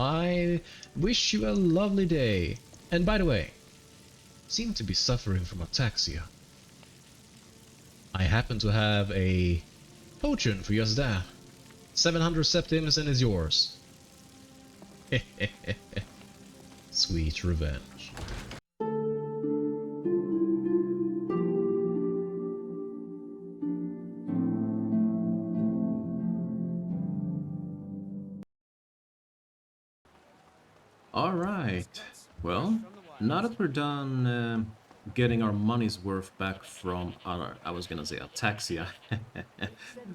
I wish you a lovely day. And by the way, seem to be suffering from ataxia. I happen to have a potion for just that. 700 septims and is yours. Sweet revenge. Alright, well, now that we're done getting our money's worth back from our, I was gonna say Ataxia,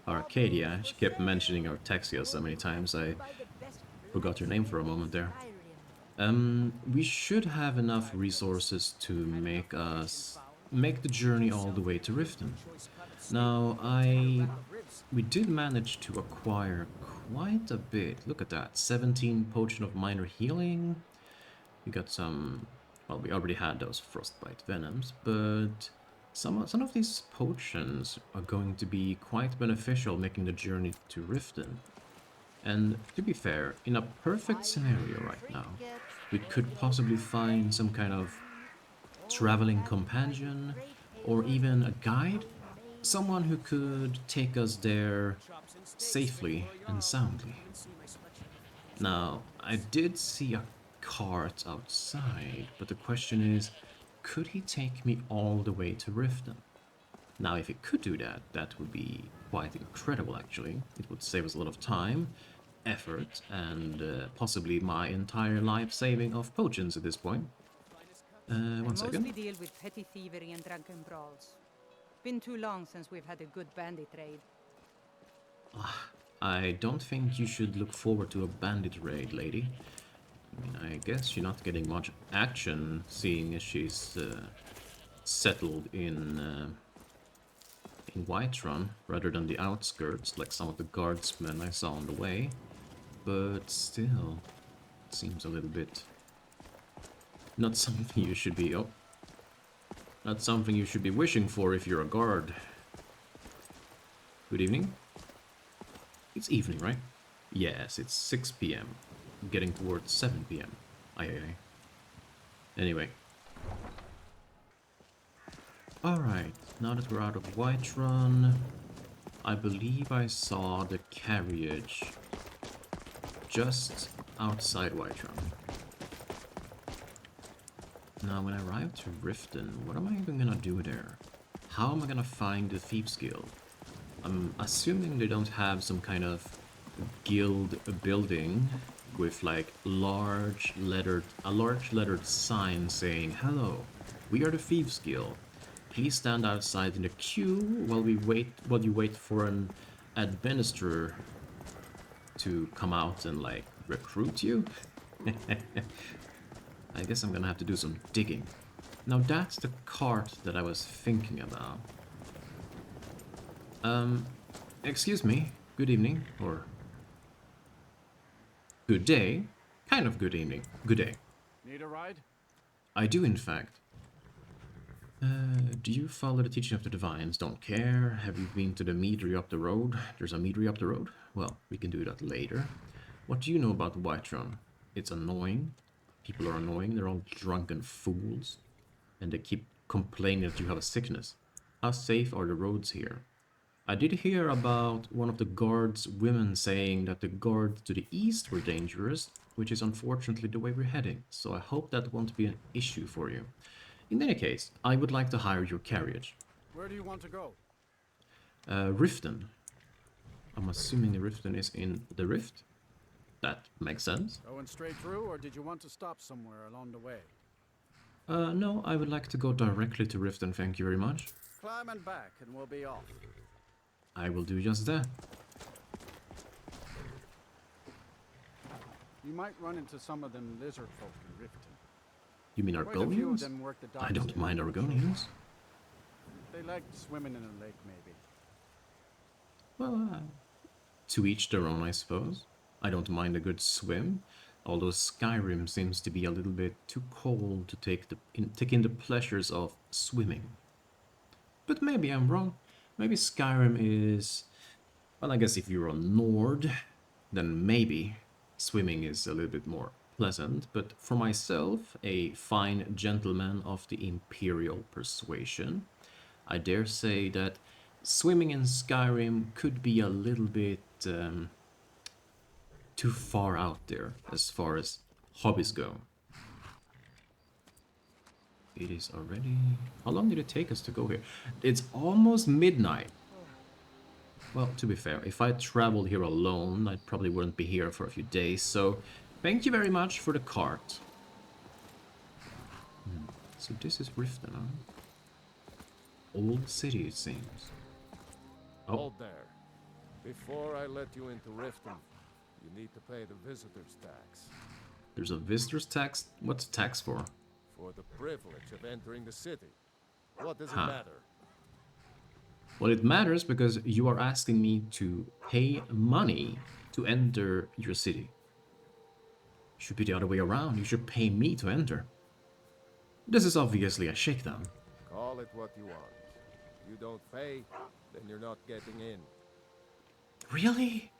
Arcadia. She kept mentioning Artaxia so many times, I forgot her name for a moment there. We should have enough resources to make the journey all the way to Riften. Now, we did manage to acquire quite a bit. Look at that, 17 potion of minor healing. We got some, well, we already had those frostbite venoms, but some of these potions are going to be quite beneficial making the journey to Riften. And to be fair, in a perfect scenario right now, we could possibly find some kind of traveling companion or even a guide. Someone who could take us there safely and soundly. Now, I did see a cart outside, but the question is, could he take me all the way to Riften? Now, if he could do that, that would be quite incredible, actually. It would save us a lot of time, effort, and possibly my entire life saving of potions at this point. One second. Mostly deal with petty thievery and drunken brawls. Been too long since we've had a good bandit raid. I don't think you should look forward to a bandit raid, lady. I mean, I guess you're not getting much action, seeing as she's settled in Whiterun, rather than the outskirts, like some of the guardsmen I saw on the way. But still, it seems a little bit... not something you should be... oh. Not something you should be wishing for if you're a guard. Good evening. It's evening, right? Yes, it's 6 p.m. Getting towards 7 p.m. Aye, aye, aye. Anyway. Alright, now that we're out of Whiterun, I believe I saw the carriage just outside Whiterun. Now, when I arrive to Riften, what am I even gonna do there? How am I gonna find the Thieves Guild? I'm assuming they don't have some kind of guild building with like a large lettered sign saying, "Hello, we are the Thieves Guild. Please stand outside in the queue while you wait for an administrator to come out and like recruit you." I guess I'm gonna have to do some digging. Now that's the cart that I was thinking about. Excuse me, good evening, or good day, kind of good evening, good day. Need a ride? I do, in fact. Do you follow the teaching of the divines? Don't care. Have you been to the meadery up the road? There's a meadery up the road? Well, we can do that later. What do you know about Whiterun? It's annoying. People are annoying. They're all drunken fools. And they keep complaining that you have a sickness. How safe are the roads here? I did hear about one of the guards' women saying that the guards to the east were dangerous, which is unfortunately the way we're heading. So I hope that won't be an issue for you. In any case, I would like to hire your carriage. Where do you want to go? Riften. I'm assuming the Riften is in the Rift? That makes sense. Going straight through, or did you want to stop somewhere along the way? No, I would like to go directly to Riften, thank you very much. Climb and back, and we'll be off. I will do just that. You might run into some of them lizard folk in Riften. You mean Quite a few of Argonians? them work the docks I don't here. mind Argonians. They like swimming in a lake, maybe. Well, to each their own, I suppose. I don't mind a good swim, although Skyrim seems to be a little bit too cold to take in the pleasures of swimming. But maybe I'm wrong. Maybe Skyrim is... well, I guess if you're a Nord, then maybe swimming is a little bit more pleasant, but for myself, a fine gentleman of the Imperial persuasion, I dare say that swimming in Skyrim could be a little bit too far out there as far as hobbies go. It is already... How long did it take us to go here? It's almost midnight. Well, to be fair, if I traveled here alone, I probably wouldn't be here for a few days, so thank you very much for the cart. So this is Riften, huh? Old city, it seems. Oh, Hold there. Before I let you into Riften, you need to pay the visitor's tax. there's a visitor's tax? What's tax for? For the privilege of entering the city. What does it Huh. matter? Well, it matters because you are asking me to pay money to enter your city. It should be the other way around. You should pay me to enter. This is obviously a shakedown. Call it what you want. You don't pay, then you're not getting in. Really?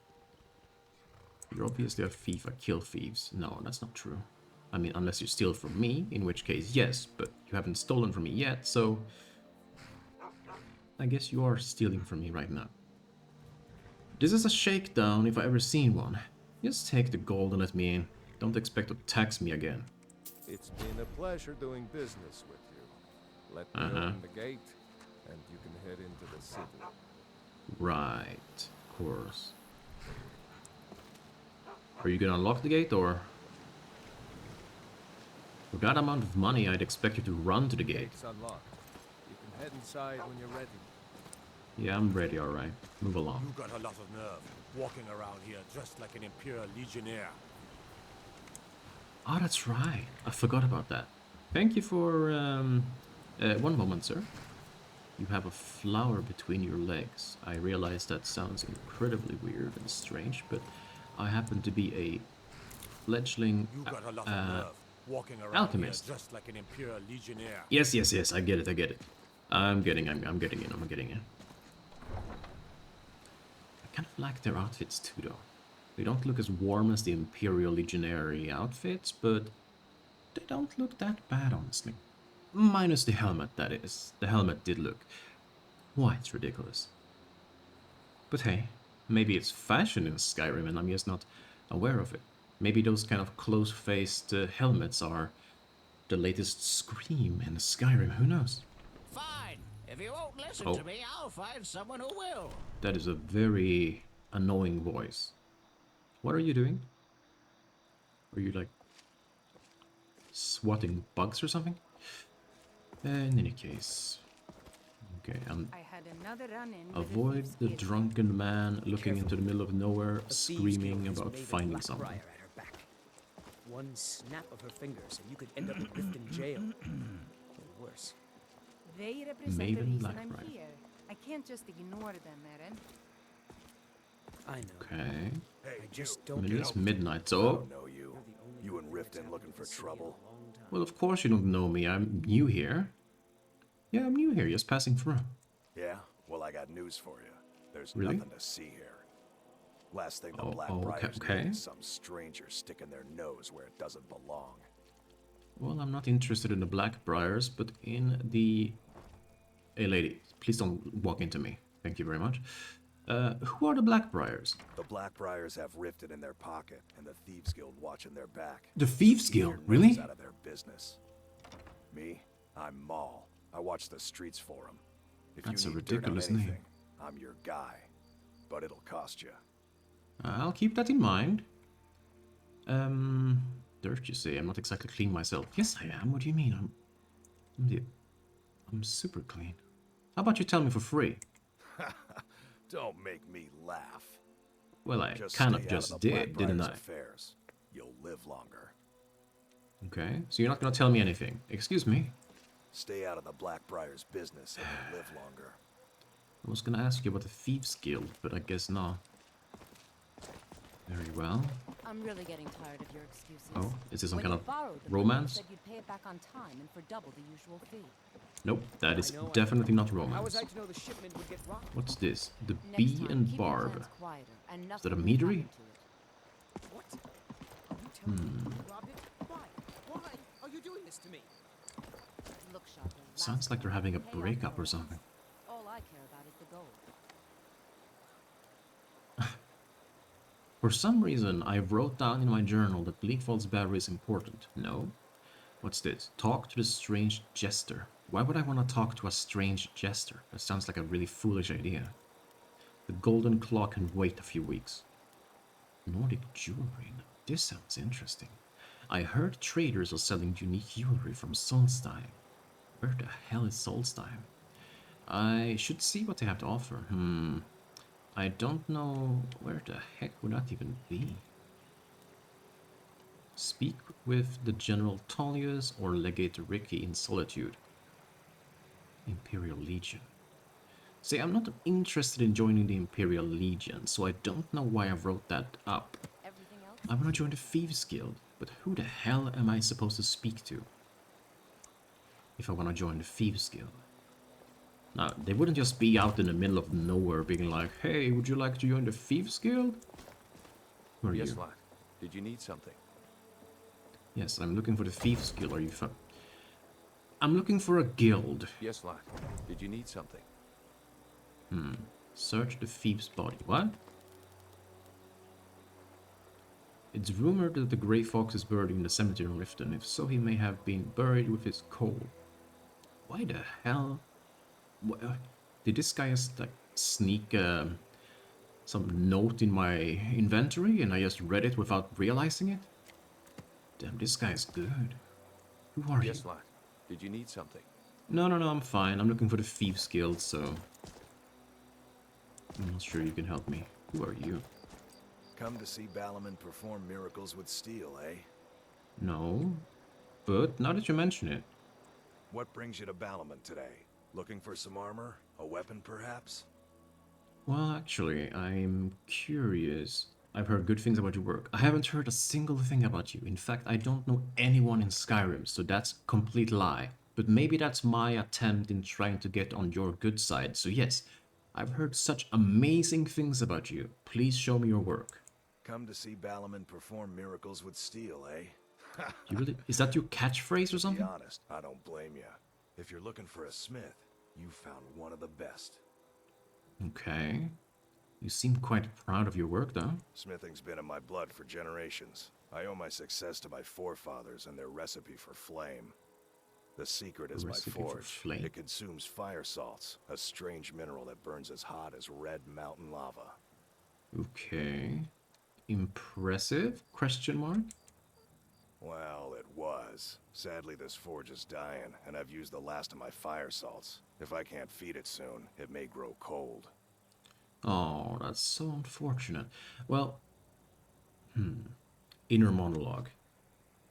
You're obviously a thief. I kill thieves. No, that's not true. I mean, unless you steal from me, in which case, yes, but you haven't stolen from me yet, so... I guess you are stealing from me right now. This is a shakedown if I ever seen one. Just take the gold and let me in. Don't expect to tax me again. It's been a pleasure doing business with you. Let me open the gate, and you can head into the city. Right, of course. Are you gonna unlock the gate, or...? For that amount of money, I'd expect you to run to the gate. Gate's unlocked. You can head inside when you're ready. Yeah, I'm ready, alright. Move along. You got a lot of nerve, walking around here dressed like an Imperial Legionnaire. Oh, that's right. I forgot about that. Thank you for... one moment, sir. You have a flower between your legs. I realize that sounds incredibly weird and strange, but I happen to be a fledgling You got a lot of nerve, walking around alchemist. here dressed like an Imperial Legionnaire. Yes, yes, yes, I get it. I'm getting in. I kind of like their outfits too, though. They don't look as warm as the Imperial Legionary outfits, but they don't look that bad, honestly. Minus the helmet, that is. The helmet did look quite ridiculous. But hey, maybe it's fashion in Skyrim and I'm just not aware of it. Maybe those kind of close-faced helmets are the latest scream in Skyrim, who knows? Fine. If you won't listen Oh. to me, I'll find someone who will. That is a very annoying voice. What are you doing? Are you like swatting bugs or something? In any case, okay. I had another run-in with a Avoid thieves' the guild. drunken man looking into the middle of nowhere, A thieves' screaming guild has about Maven finding Blackbriar something. at her back. One snap of her fingers and you could end up in Riften jail. Or worse. They represent the Maven reason I'm Blackbriar. here. I can't just ignore them, Eren. I know. Okay. Hey, I just I don't mean, know. it's midnight, I so... don't know you. You and Riften looking for trouble? Well, of course you don't know me. I'm new here. Yeah, I'm new here, just passing through. Yeah? Well, I got news for you. There's Really? nothing to see here. Last thing the Oh, Blackbriars okay. need is some stranger sticking their nose where it doesn't belong. Well, I'm not interested in the Blackbriars, but in the... Hey, lady, please don't walk into me. Thank you very much. Who are the Blackbriars? The Blackbriars have Riften in their pocket, and the Thieves Guild watching their back. The Thieves Keep your Guild, nose really? Out of their business. Me? I'm Maul. I watch the streets for them. If That's a you need dirt on ridiculous name. anything, I'm your guy. But it'll cost you. I'll keep that in mind. Dirt, you say? I'm not exactly clean myself. Yes, I am. What do you mean? I'm super clean. How about you tell me for free? Don't make me laugh. Well, I Just kind stay of out just of the did, didn't Blackbriars' I? affairs. You'll live longer. Okay, so you're not gonna tell me anything. Excuse me. Stay out of the Blackbriars' business and you'll live longer. I was gonna ask you about the Thieves Guild, but I guess not. Very well. I'm really getting tired of your excuses. Oh, is this some When kind you of borrowed the romance? You said you'd pay it back on time and for double the usual fee. Nope, that is I know, I definitely not How romance. was I to know the shipment would get robbed? What's this? The Next Bee time, and keep your Barb. plans quieter and that a nothing will meadery? happen to it. What? Robbed it? Why? Why are you doing this to me? Look sharper. Sounds like they're having a breakup or something. All I care about is the gold. For some reason, I wrote down in my journal that Bleak Falls Battery is important. No? What's this? Talk to the strange jester. Why would I want to talk to a strange jester? That sounds like a really foolish idea. The golden claw can wait a few weeks. Nordic jewelry. Now, this sounds interesting. I heard traders are selling unique jewelry from Solstheim. Where the hell is Solstheim? I should see what they have to offer. I don't know where the heck would that even be. Speak with the General Tullius or Legate Ricky in Solitude. Imperial Legion. See, I'm not interested in joining the Imperial Legion, so I don't know why I wrote that up. Everything else? I want to join the Thieves Guild, but who the hell am I supposed to speak to if I want to join the Thieves Guild? Now, they wouldn't just be out in the middle of nowhere being like, hey, would you like to join the Thieves Guild? Who are Yes, you? lad. Did you need something? Yes, I'm looking for the Thieves Guild. Are you I'm looking for a guild. Yes, lad. Did you need something? Search the thief's body. What? It's rumored that the Grey Fox is buried in the cemetery in Riften. If so, he may have been buried with his coal. Why the hell? Did this guy just like sneak some note in my inventory and I just read it without realizing it? Damn, this guy is good. Who are you? Yes, lad. Did you need something? No, I'm fine. I'm looking for the Thieves Guild, so... I'm not sure you can help me. Who are you? Come to see Balaman perform miracles with steel, eh? No. But now that you mention it... What brings you to Balaman today? Looking for some armor? A weapon, perhaps? Well, actually, I'm curious. I've heard good things about your work. I haven't heard a single thing about you. In fact, I don't know anyone in Skyrim, so that's a complete lie. But maybe that's my attempt in trying to get on your good side. So yes, I've heard such amazing things about you. Please show me your work. Come to see Balaman perform miracles with steel, eh? You really, is that your catchphrase or To be something? honest, I don't blame you. If you're looking for a smith, you found one of the best. Okay. You seem quite proud of your work, though. Smithing's been in my blood for generations. I owe my success to my forefathers and their recipe for flame. The secret is my Recipe for forge. flame? It consumes fire salts, a strange mineral that burns as hot as red mountain lava. Okay. Impressive? Question mark? Well, it was. Sadly, this forge is dying, and I've used the last of my fire salts. If I can't feed it soon, it may grow cold. Oh, that's so unfortunate. Well, inner monologue.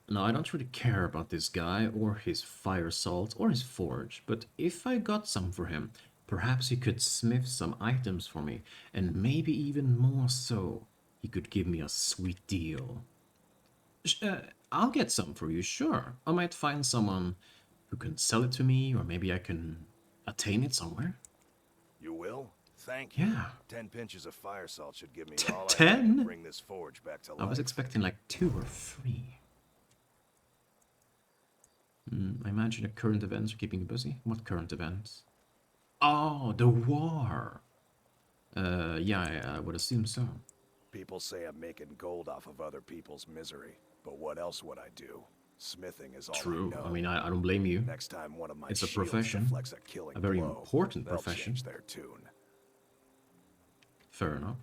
Now, I don't really care about this guy, or his fire salt, or his forge, but if I got some for him, perhaps he could smith some items for me, and maybe even more so, he could give me a sweet deal. I'll get some for you, sure. I might find someone who can sell it to me, or maybe I can attain it somewhere. You will? Thank you. Yeah. 10 pinches of fire salt should give me all I need 10? to bring this forge back to life. I was expecting like 2 or 3. I imagine the current events are keeping you busy. What current events? Oh, the war! Yeah, I would assume so. People say I'm making gold off of other people's misery, but what else would I do? Smithing is all True. I know. I mean, I don't blame you. Next time one of my It's a shields profession. deflects a killing A very blow, important they'll profession. change their tune. Fair enough.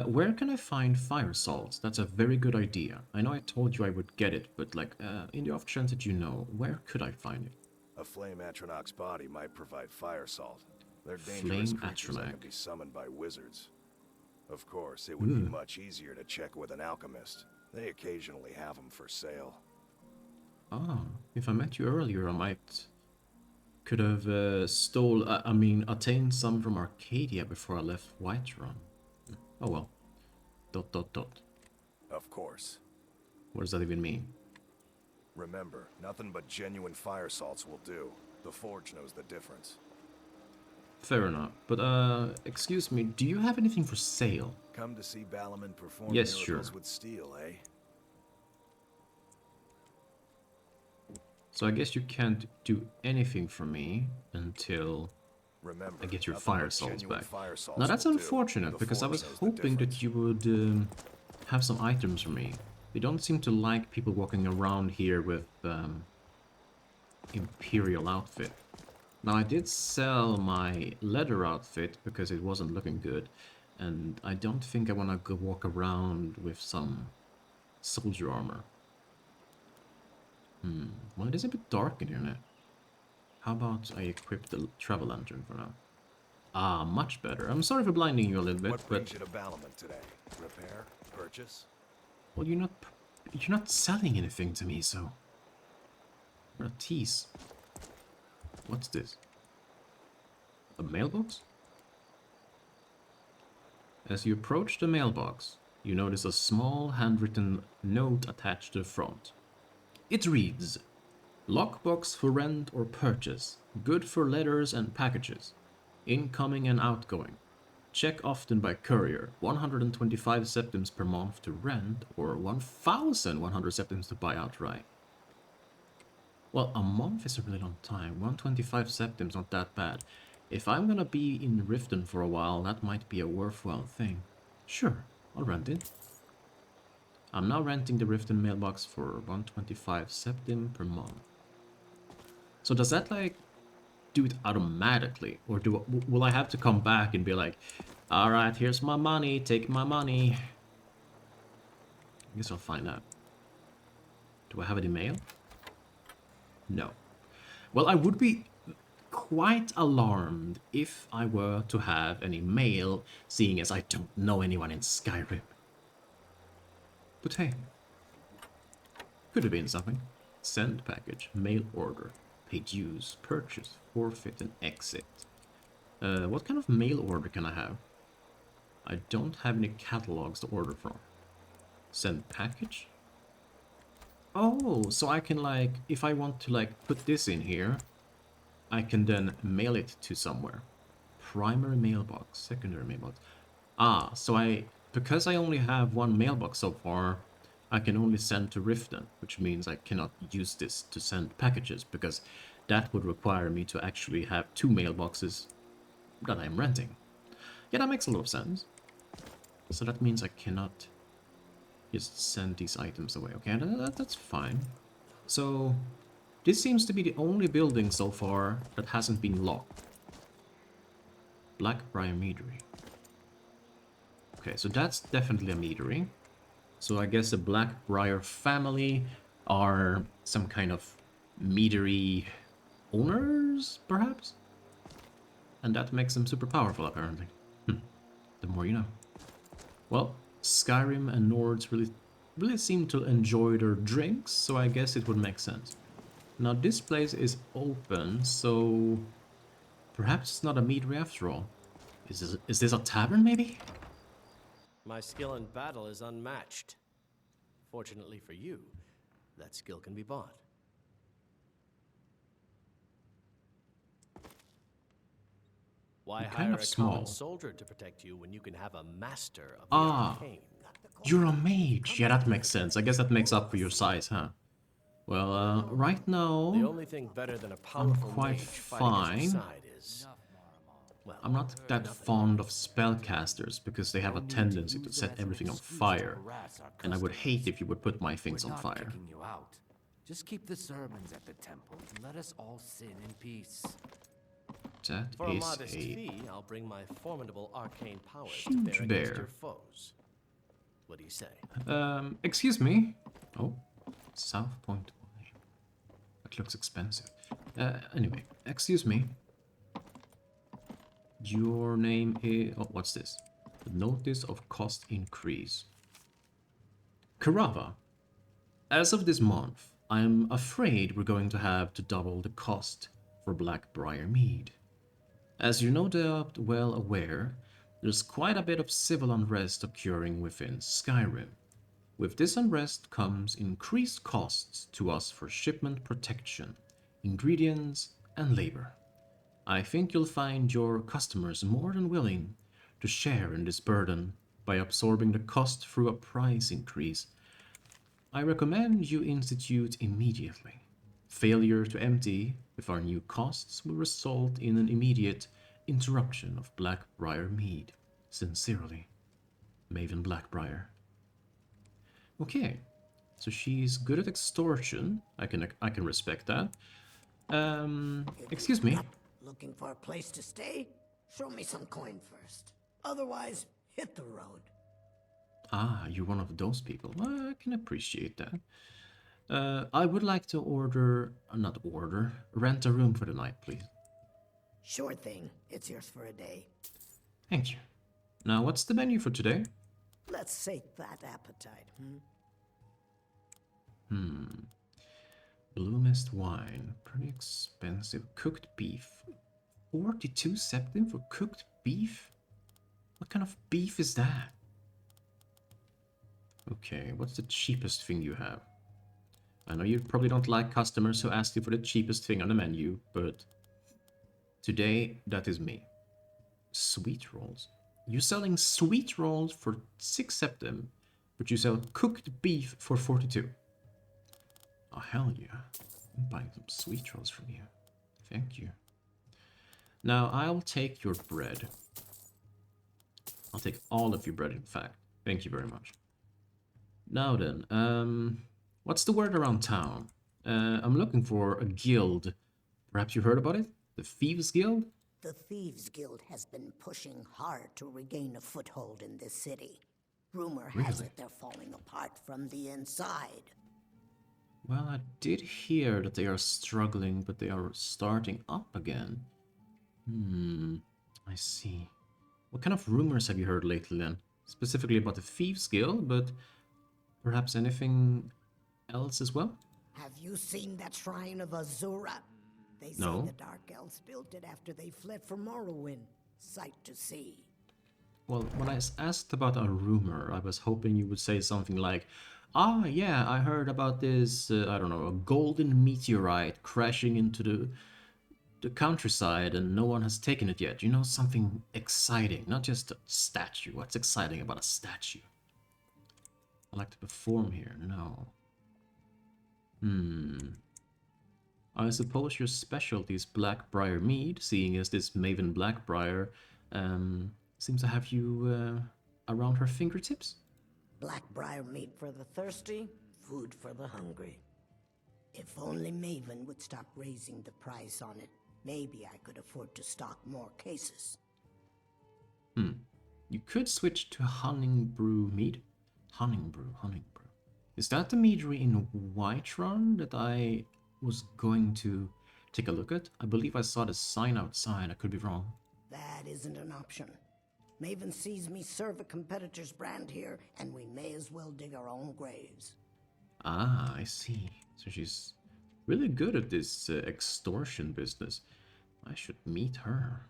Where can I find fire salts? That's a very good idea. I know I told you I would get it, but like, in the off chance that you know, where could I find it? A flame Atronach's body might provide fire salt. They're dangerous Flame creatures that can Atronach. be summoned by wizards. Of course, it would be much easier to check with an alchemist. They occasionally have them for sale. Ah, if I met you earlier, I might could have attained some from Arcadia before I left Whiterun. Oh well. ... Of course. What does that even mean? Remember, nothing but genuine fire salts will do. The forge knows the difference. Fair enough. But excuse me, do you have anything for sale? Come to see Balaman perform Yes, miracles sure. with steel, eh? So I guess you can't do anything for me until Remember, I get your nothing fire but salts genuine back. fire salts Now that's will do. unfortunate, The because I Forge was knows the hoping that difference. you would have some items for me. They don't seem to like people walking around here with Imperial outfit. Now I did sell my leather outfit because it wasn't looking good, and I don't think I want to go walk around with some soldier armor. Well, it is a bit dark in here now. How about I equip the travel lantern for now? Ah, much better. I'm sorry for blinding you a little bit, What but brings you to Balamant today? Repair? Purchase? well, you're not selling anything to me, so what a tease. What's this? A mailbox? As you approach the mailbox, you notice a small handwritten note attached to the front. It reads, "Lockbox for rent or purchase. Good for letters and packages. Incoming and outgoing. Check often by courier. 125 septims per month to rent or 1,100 septims to buy outright." Well, a month is a really long time. 125 septims, not that bad. If I'm gonna be in Riften for a while, that might be a worthwhile thing. Sure, I'll rent it. I'm now renting the Riften mailbox for 125 septim per month. So does that, like, do it automatically? Or will I have to come back and be like, alright, here's my money, take my money? I guess I'll find out. Do I have any mail? No. Well, I would be quite alarmed if I were to have any mail, seeing as I don't know anyone in Skyrim. But hey, could have been something. Send package, mail order, pay dues, purchase, forfeit, and exit. What kind of mail order can I have? I don't have any catalogs to order from. Send package? Oh, so I can, like, if I want to, like, put this in here, I can then mail it to somewhere. Primary mailbox, secondary mailbox. Ah, so because I only have one mailbox so far, I can only send to Riften, which means I cannot use this to send packages, because that would require me to actually have two mailboxes that I'm renting. Yeah, that makes a lot of sense. So that means I cannot just send these items away. Okay, that's fine. So this seems to be the only building so far that hasn't been locked. Blackbriar Meadery. Okay, so that's definitely a meadery. So I guess the Blackbriar family are some kind of meadery owners, perhaps? And that makes them super powerful, apparently. The more you know. Well, Skyrim and Nords really seem to enjoy their drinks, so I guess it would make sense. Now this place is open, so perhaps it's not a meadery after all. Is this a tavern, maybe? My skill in battle is unmatched. Fortunately for you, that skill can be bought. Why You're hire kind of a small. common soldier to protect you when you can have a master of the Ah, arcane? you're a mage. Yeah, that makes sense. I guess that makes up for your size, huh? Well, right The now, only thing better than a powerful quite mage fighting at your fine. side is, well, I'm not that fond of spellcasters because they have a tendency to set everything on fire. And I would hate if you would put my things on fire. You out. Just keep the sermons at the temple and let us all sin in peace. That for a is modest a fee, I'll bring my formidable arcane powers to huge bear against bear. your foes. What do you say? Excuse me. Oh, South Point. That looks expensive. Anyway, excuse me. Your name is... Oh, what's this? The notice of cost increase. Karava. As of this month, I'm afraid we're going to have to double the cost for Blackbriar Mead. As you're no doubt well aware, there's quite a bit of civil unrest occurring within Skyrim. With this unrest comes increased costs to us for shipment protection, ingredients, and labor. I think you'll find your customers more than willing to share in this burden by absorbing the cost through a price increase. I recommend you institute immediately. Failure to empty with our new costs will result in an immediate interruption of Blackbriar Mead. Sincerely, Maven Blackbriar. Okay, so she's good at extortion. I can respect that. Excuse me. Looking for a place to stay? Show me some coin first. Otherwise, hit the road. Ah, you're one of those people. Well, I can appreciate that. I would like to rent a room for the night, please. Sure thing. It's yours for a day. Thank you. Now, what's the menu for today? Let's sate that appetite, Blue Mist wine. Pretty expensive. Cooked beef. 42 septim for cooked beef? What kind of beef is that? Okay, what's the cheapest thing you have? I know you probably don't like customers who ask you for the cheapest thing on the menu, but today, that is me. Sweet rolls. You're selling sweet rolls for 6 septim, but you sell cooked beef for 42. Oh, hell yeah. I'm buying some sweet rolls from you. Thank you. Now, I'll take your bread. I'll take all of your bread, in fact. Thank you very much. Now then, what's the word around town? I'm looking for a guild. Perhaps you heard about it? The Thieves Guild? The Thieves Guild has been pushing hard to regain a foothold in this city. Rumor has it they're falling apart from the inside. Well, I did hear that they are struggling, but they are starting up again. I see. What kind of rumors have you heard lately then? Specifically about the Thieves Guild, but perhaps anything else as well? Have you seen that Shrine of Azura? They say No. the Dark Elves built it after they fled from Morrowind. Sight to see. Well, when I asked about a rumor, I was hoping you would say something like, ah, yeah, I heard about this, I don't know, a golden meteorite crashing into the countryside and no one has taken it yet. You know, something exciting, not just a statue. What's exciting about a statue? I like to perform here. No. I suppose your specialty is Blackbriar Mead, seeing as this Maven Blackbriar seems to have you around her fingertips. Blackbriar meat for the thirsty, food for the hungry. If only Maven would stop raising the price on it, maybe I could afford to stock more cases. You could switch to Honningbrew Mead. Honningbrew. Is that the meadery in Whiterun that I was going to take a look at? I believe I saw the sign outside. I could be wrong. That isn't an option. Maven sees me serve a competitor's brand here, and we may as well dig our own graves. Ah, I see. So she's really good at this extortion business. I should meet her.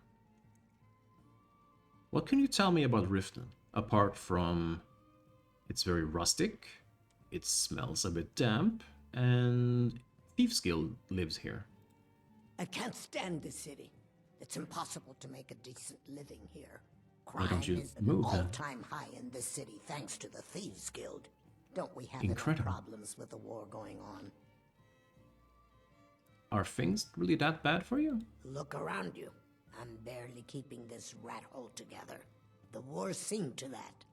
What can you tell me about Riften? Apart from it's very rustic, it smells a bit damp, and Thieves Guild lives here. I can't stand this city. It's impossible to make a decent living here. Why don't Crime you is at an move then? all-time high in this city thanks to the Thieves Guild. Don't we have Incredible. enough problems with the war going on? Are things really that bad for you? Look around you. I'm barely keeping this rat hole together. The war's seen to that.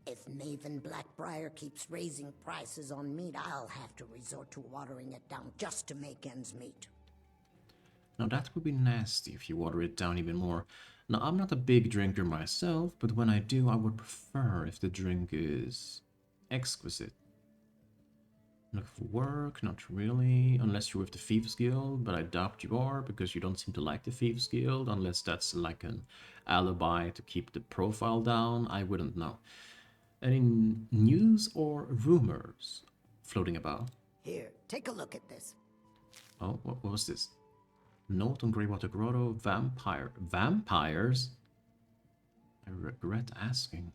If Maven Blackbriar keeps raising prices on meat, I'll have to resort to watering it down just to make ends meet. Now that would be nasty if you water it down even more. Now I'm not a big drinker myself, but when I do, I would prefer if the drink is exquisite. Look for work, not really, unless you're with the Thieves Guild, but I doubt you are, because you don't seem to like the Thieves Guild, unless that's like an alibi to keep the profile down. I wouldn't know. Any news or rumors floating about? Here, take a look at this. Oh, what was this? Note on Greywater Grotto, vampires? I regret asking.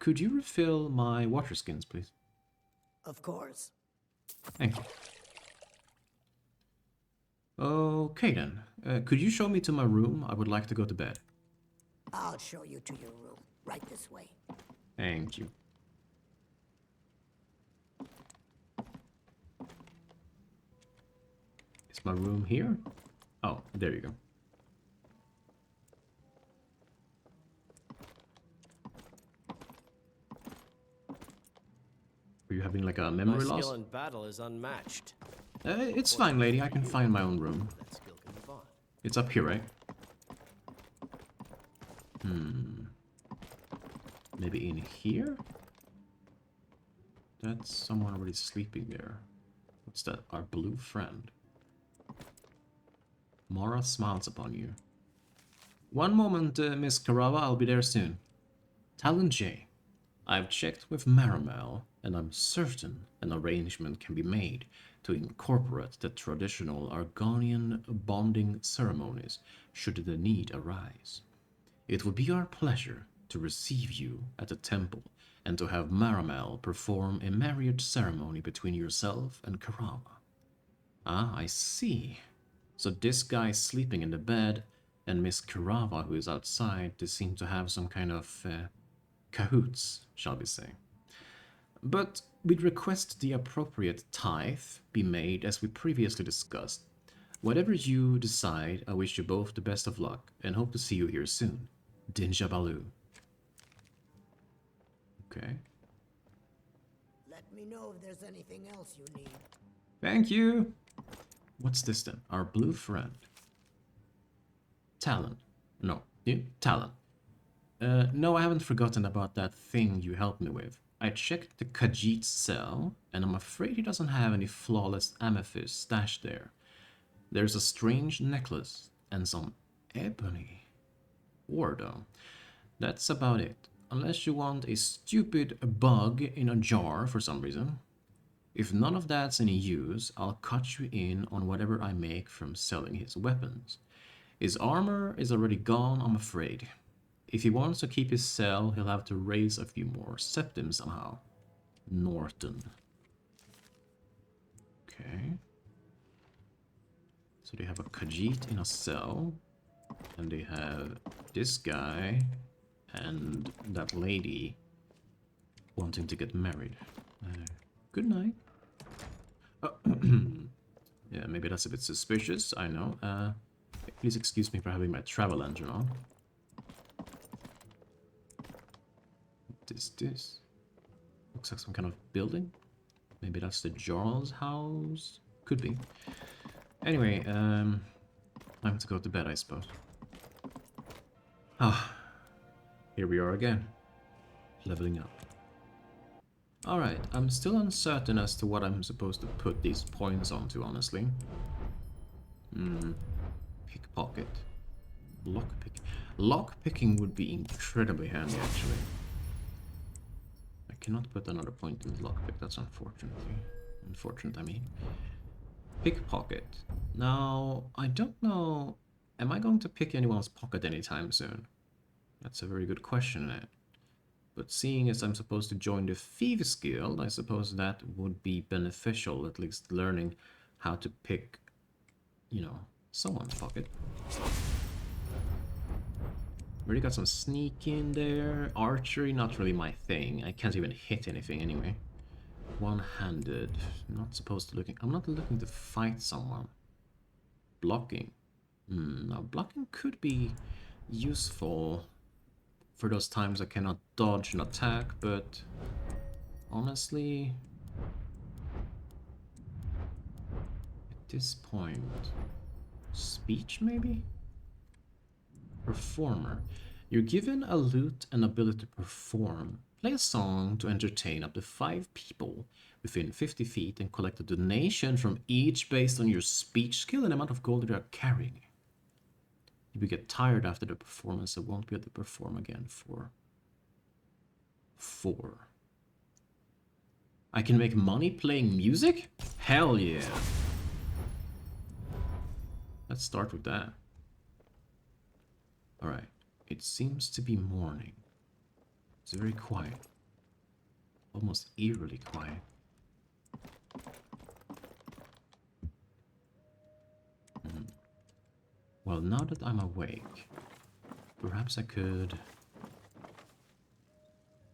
Could you refill my water skins, please? Of course. Thank you. Okay then. Could you show me to my room? I would like to go to bed. I'll show you to your room. Right this way. Thank you. Is my room here? Oh, there you go. Are you having like a My memory loss? skill in battle is unmatched. It's fine, lady. I can find my own room. That skill can be bought. It's up here, right? Maybe in here? That's someone already sleeping there. What's that? Our blue friend. Mara smiles upon you. One moment, Miss Carava. I'll be there soon. Talon J. I've checked with Maramel, and I'm certain an arrangement can be made to incorporate the traditional Argonian bonding ceremonies should the need arise. It would be our pleasure to receive you at the temple and to have Maramel perform a marriage ceremony between yourself and Karava. Ah, I see. So this guy sleeping in the bed and Miss Karava who is outside, they seem to have some kind of cahoots, shall we say. But we'd request the appropriate tithe be made as we previously discussed. Whatever you decide, I wish you both the best of luck and hope to see you here soon. Dinja Balu. Okay. Let me know if there's anything else you need. Thank you. What's this then? Our blue friend. Talon. No, you? Talon. No, I haven't forgotten about that thing you helped me with. I checked the Khajiit's cell, and I'm afraid he doesn't have any flawless amethyst stashed there. There's a strange necklace and some ebony ore, though. That's about it. Unless you want a stupid bug in a jar for some reason. If none of that's any use, I'll cut you in on whatever I make from selling his weapons. His armor is already gone, I'm afraid. If he wants to keep his cell, he'll have to raise a few more septims somehow. Norton. Okay. So they have a Khajiit in a cell. And they have this guy and that lady wanting to get married. Good night. Yeah, maybe that's a bit suspicious, I know. Please excuse me for having my travel lantern on. What is this? Looks like some kind of building. Maybe that's the Jarl's house? Could be. Anyway, time to go to bed, I suppose. Ah, here we are again. Leveling up. Alright, I'm still uncertain as to what I'm supposed to put these points onto, honestly. Pickpocket. Lockpick. Lockpicking would be incredibly handy, actually. I cannot put another point in the lockpick, that's unfortunate, I mean. Pickpocket. Now, I don't know... Am I going to pick anyone's pocket anytime soon? That's a very good question, eh? But seeing as I'm supposed to join the Thieves Guild, I suppose that would be beneficial, at least learning how to pick, you know, someone's pocket. Already got some sneak in there. Archery, not really my thing. I can't even hit anything anyway. One-handed. Not supposed to looking... I'm not looking to fight someone. Blocking. Now blocking could be useful for those times I cannot dodge an attack, but honestly, at this point, speech maybe? Performer. You're given a lute and ability to perform. Play a song to entertain up to 5 people within 50 feet and collect a donation from each based on your speech skill and amount of gold you are carrying. If you get tired after the performance, I won't be able to perform again for 4. I can make money playing music? Hell yeah! Let's start with that. Alright, it seems to be morning. It's very quiet. Almost eerily quiet. Well, now that I'm awake, perhaps I could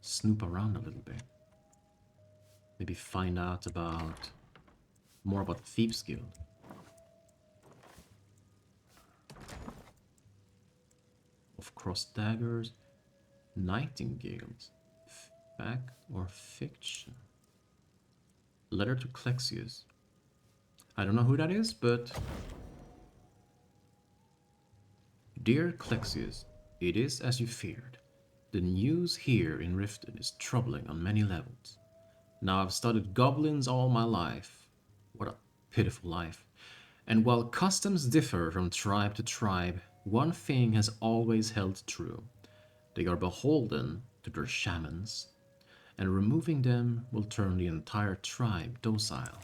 snoop around a little bit. Maybe find out more about the Thieves Guild. of crossed daggers, nightingales, fact or fiction. Letter to Clexius. I don't know who that is, but... Dear Clexius, it is as you feared. The news here in Riften is troubling on many levels. Now I've studied goblins all my life. What a pitiful life. And while customs differ from tribe to tribe, one thing has always held true. They are beholden to their shamans, and removing them will turn the entire tribe docile.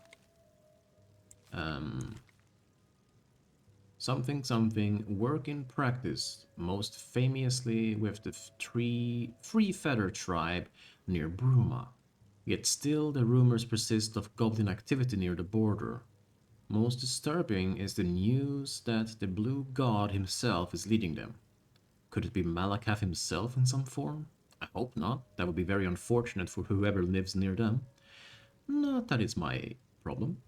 Something, work in practice, most famously with the Free Feather tribe near Bruma. Yet still the rumors persist of goblin activity near the border. Most disturbing is the news that the Blue God himself is leading them. Could it be Malakath himself in some form? I hope not. That would be very unfortunate for whoever lives near them. Not that it's my problem.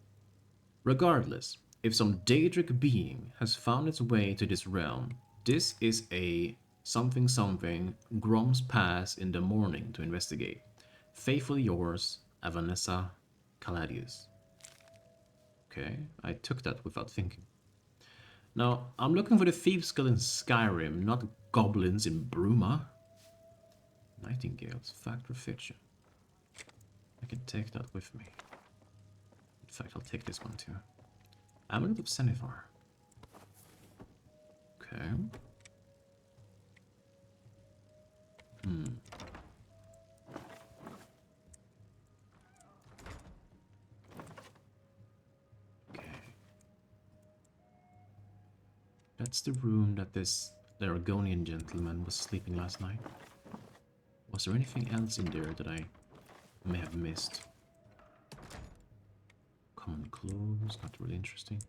Regardless, if some Daedric being has found its way to this realm, this is a something Grom's Pass in the morning to investigate. Faithfully yours, Avanessa Caladius. Okay, I took that without thinking. Now, I'm looking for the Thieves Guild in Skyrim, not goblins in Bruma. Nightingales, fact or fiction? I can take that with me. In fact, I'll take this one too. Amulet of Senifar. Okay. Okay. That's the room that this Aragonian gentleman was sleeping last night. Was there anything else in there that I may have missed? Common clothes, not really interesting.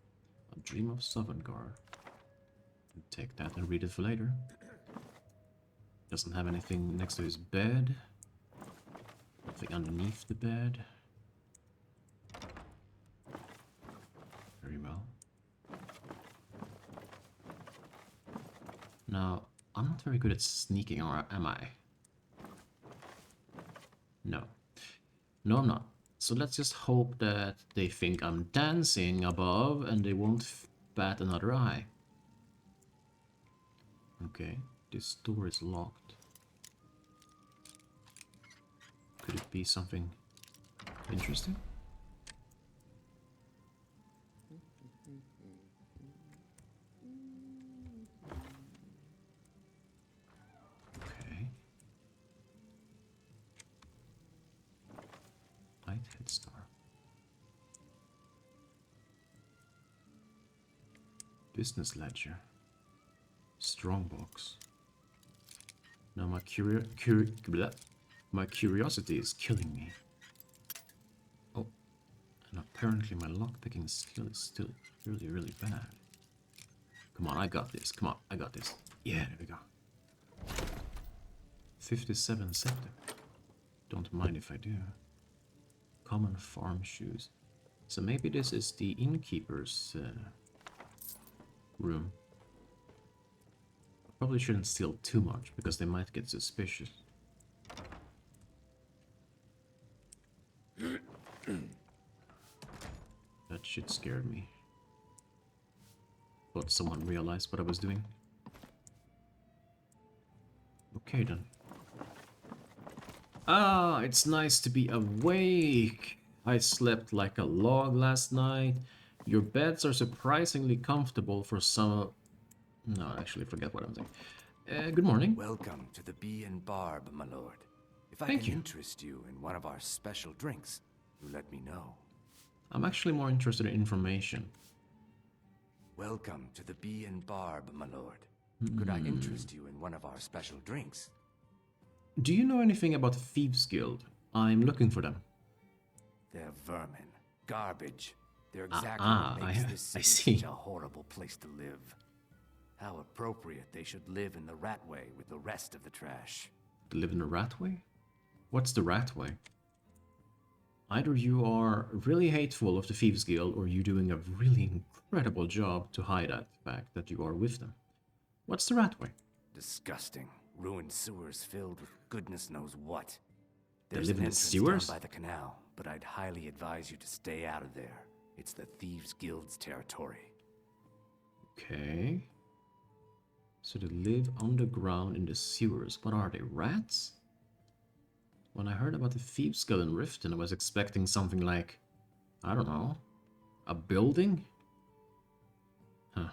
A Dream of Sovngarde. Take that and read it for later. Doesn't have anything next to his bed. Nothing underneath the bed. Very well. Now, I'm not very good at sneaking, or am I? No. No, I'm not. So let's just hope that they think I'm dancing above and they won't bat another eye. Okay, this door is locked. Could it be something interesting? Okay. Light head star. Business ledger. Strongbox. Now my curiosity is killing me. Oh, and apparently my lockpicking skill is still really bad. Come on, I got this. Come on, I got this. Yeah, there we go. 57 scepter. Don't mind if I do. Common farm shoes. So maybe this is the innkeeper's room. Probably shouldn't steal too much because they might get suspicious. That shit scared me. Thought someone realized what I was doing. Okay then. Ah, it's nice to be awake. I slept like a log last night. Your beds are surprisingly comfortable for some... No, actually, forget what I'm saying. Good morning. Welcome to the Bee and Barb, my lord. If I Thank can you. interest you in one of our special drinks, you let me know. I'm actually more interested in information. Welcome to the Bee and Barb, my lord. Could I interest you in one of our special drinks? Do you know anything about the Thieves Guild? I'm looking for them. They're vermin. Garbage. They're exactly what makes this I city see. such a horrible place to live. How appropriate they should live in the Ratway with the rest of the trash. To live in the Ratway? What's the Ratway? Either you are really hateful of the Thieves Guild or you're doing a really incredible job to hide that fact that you are with them. What's the Ratway? Disgusting. Ruined sewers filled with goodness knows what. They There's live an in the entrance sewers? down by the canal, but I'd highly advise you to stay out of there. It's the Thieves Guild's territory. Okay. So they live underground in the sewers. What are they, rats? When I heard about the Thieves Guild in Riften, I was expecting something like, I don't know, a building? Huh.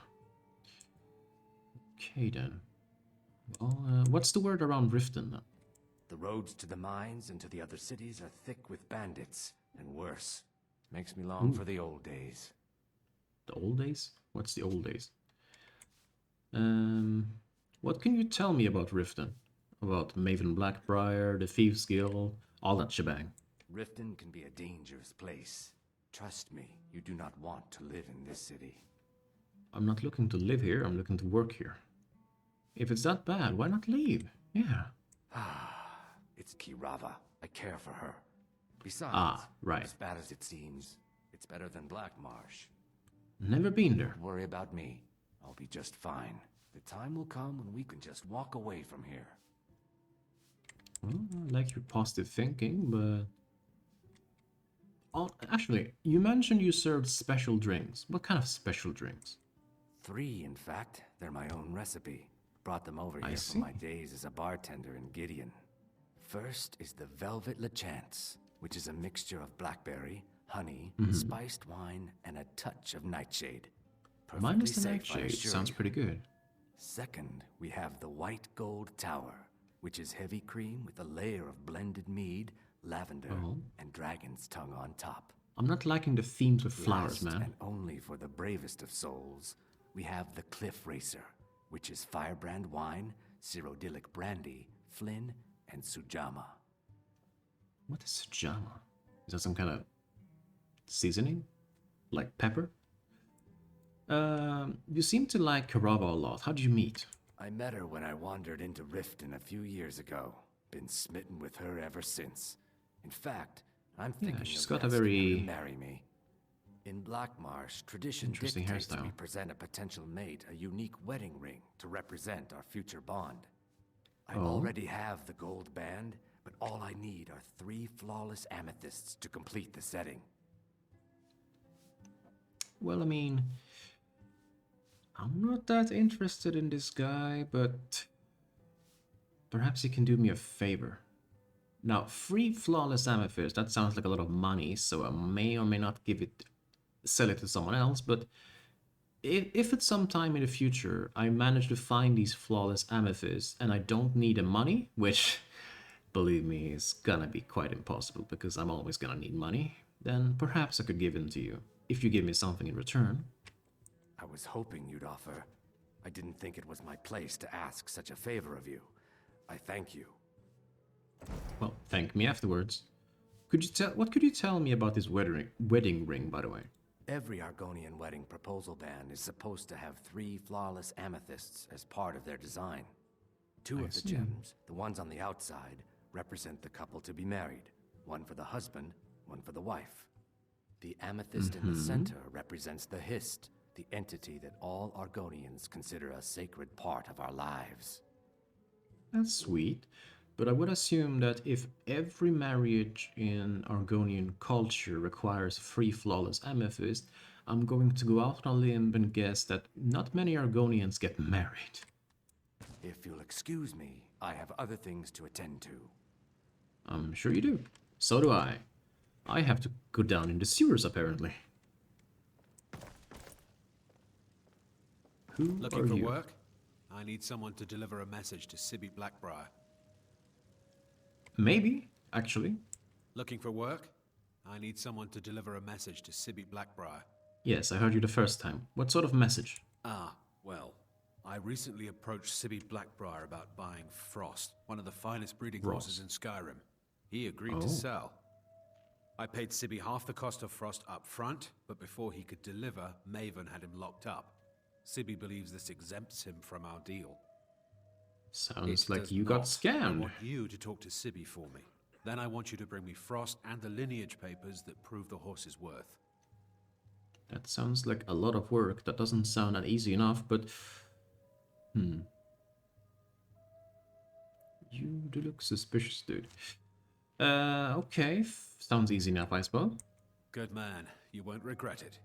Okay then. Well, what's the word around Riften then? The roads to the mines and to the other cities are thick with bandits, and worse. Makes me long for the old days. The old days? What's the old days? What can you tell me about Riften? About Maven Blackbriar, the Thieves Guild, all that shebang? Riften can be a dangerous place. Trust me, you do not want to live in this city. I'm not looking to live here, I'm looking to work here. If it's that bad, why not leave? Yeah. It's Kirava. I care for her. Besides, right. as bad as it seems, it's better than Black Marsh. Never been there. Don't worry about me. I'll be just fine. The time will come when we can just walk away from here. Well, I like your positive thinking, but... Oh, actually, you mentioned you served special drinks. What kind of special drinks? 3, in fact. They're my own recipe. Brought them over here from my days as a bartender in Gideon. First is the Velvet Lachance, which is a mixture of blackberry, honey, spiced wine, and a touch of nightshade. Minus the nightshade, sounds pretty good. Second, we have the White Gold Tower, which is heavy cream with a layer of blended mead, lavender, and dragon's tongue on top. I'm not liking the themes with flowers, Last, man. and only for the bravest of souls, we have the Cliff Racer, which is firebrand wine, Cyrodiilic brandy, Flynn, and Sujama. What is Sujama? Is that some kind of seasoning? Like pepper? You seem to like Kirava a lot. How did you meet? I met her when I wandered into Riften a few years ago. Been smitten with her ever since. In fact, I'm thinking she's of got a asking her very to marry me. In Black Marsh, tradition interesting dictates hairstyle. we present a potential mate a unique wedding ring to represent our future bond. I already have the gold band, but all I need are 3 flawless amethysts to complete the setting. Well, I mean, I'm not that interested in this guy, but perhaps he can do me a favor. Now, 3 flawless amethysts, that sounds like a lot of money, so I may or may not sell it to someone else, but if at some time in the future I manage to find these flawless amethysts and I don't need the money, which, believe me, is gonna be quite impossible because I'm always gonna need money, then perhaps I could give them to you, if you give me something in return. I was hoping you'd offer. I didn't think it was my place to ask such a favor of you. I thank you. Well, thank me afterwards. What could you tell me about this wedding ring, by the way? Every Argonian wedding proposal band is supposed to have 3 flawless amethysts as part of their design. 2 of the gems, the ones on the outside, represent the couple to be married. One for the husband, one for the wife. The amethyst in the center represents the Hist, the entity that all Argonians consider a sacred part of our lives. That's sweet, but I would assume that if every marriage in Argonian culture requires 3 flawless amethysts, I'm going to go out on a limb and guess that not many Argonians get married. If you'll excuse me, I have other things to attend to. I'm sure you do. So do I. I have to go down in the sewers, apparently. Who Looking are for you? work? I need someone to deliver a message to Sibby Blackbriar. Maybe, actually. Looking for work? I need someone to deliver a message to Sibby Blackbriar. Yes, I heard you the first time. What sort of message? Well, I recently approached Sibby Blackbriar about buying Frost, one of the finest breeding horses in Skyrim. He agreed to sell. I paid Sibby half the cost of Frost up front, but before he could deliver, Maven had him locked up. Sibby believes this exempts him from our deal. Sounds It like does you got not. scammed. I want you to talk to Sibby for me. Then I want you to bring me Frost and the lineage papers that prove the horse's worth. That sounds like a lot of work. That doesn't sound that easy enough, but... You do look suspicious, dude. Okay. Sounds easy enough, I suppose. Good man. You won't regret it.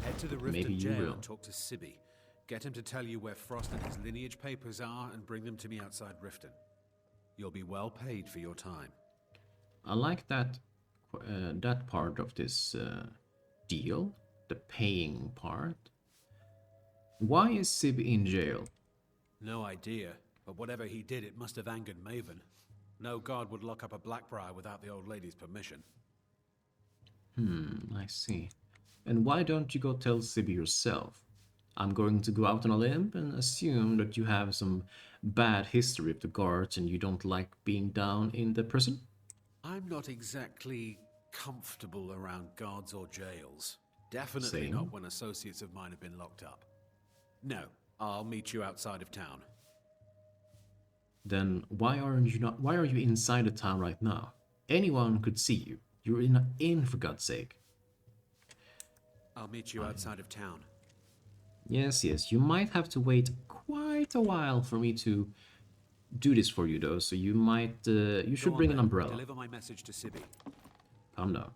Head to the Maybe Riften you jail will. and talk to Sibby. Get him to tell you where Frost and his lineage papers are and bring them to me outside Riften. You'll be well paid for your time. I like that that part of this deal, the paying part. Why is Sib in jail? No idea, but whatever he did, it must have angered Maven. No guard would lock up a Blackbriar without the old lady's permission. I see. And why don't you go tell Sibby yourself? I'm going to go out on a limb and assume that you have some bad history with the guards and you don't like being down in the prison? I'm not exactly comfortable around guards or jails. Definitely Same. not when associates of mine have been locked up. No, I'll meet you outside of town. Then why are you inside the town right now? Anyone could see you. You're in an inn, for God's sake. I'll meet you outside of town. Yes, you might have to wait quite a while for me to do this for you, though, so you might, you should bring an umbrella. Deliver my message to Sibby. Calm down.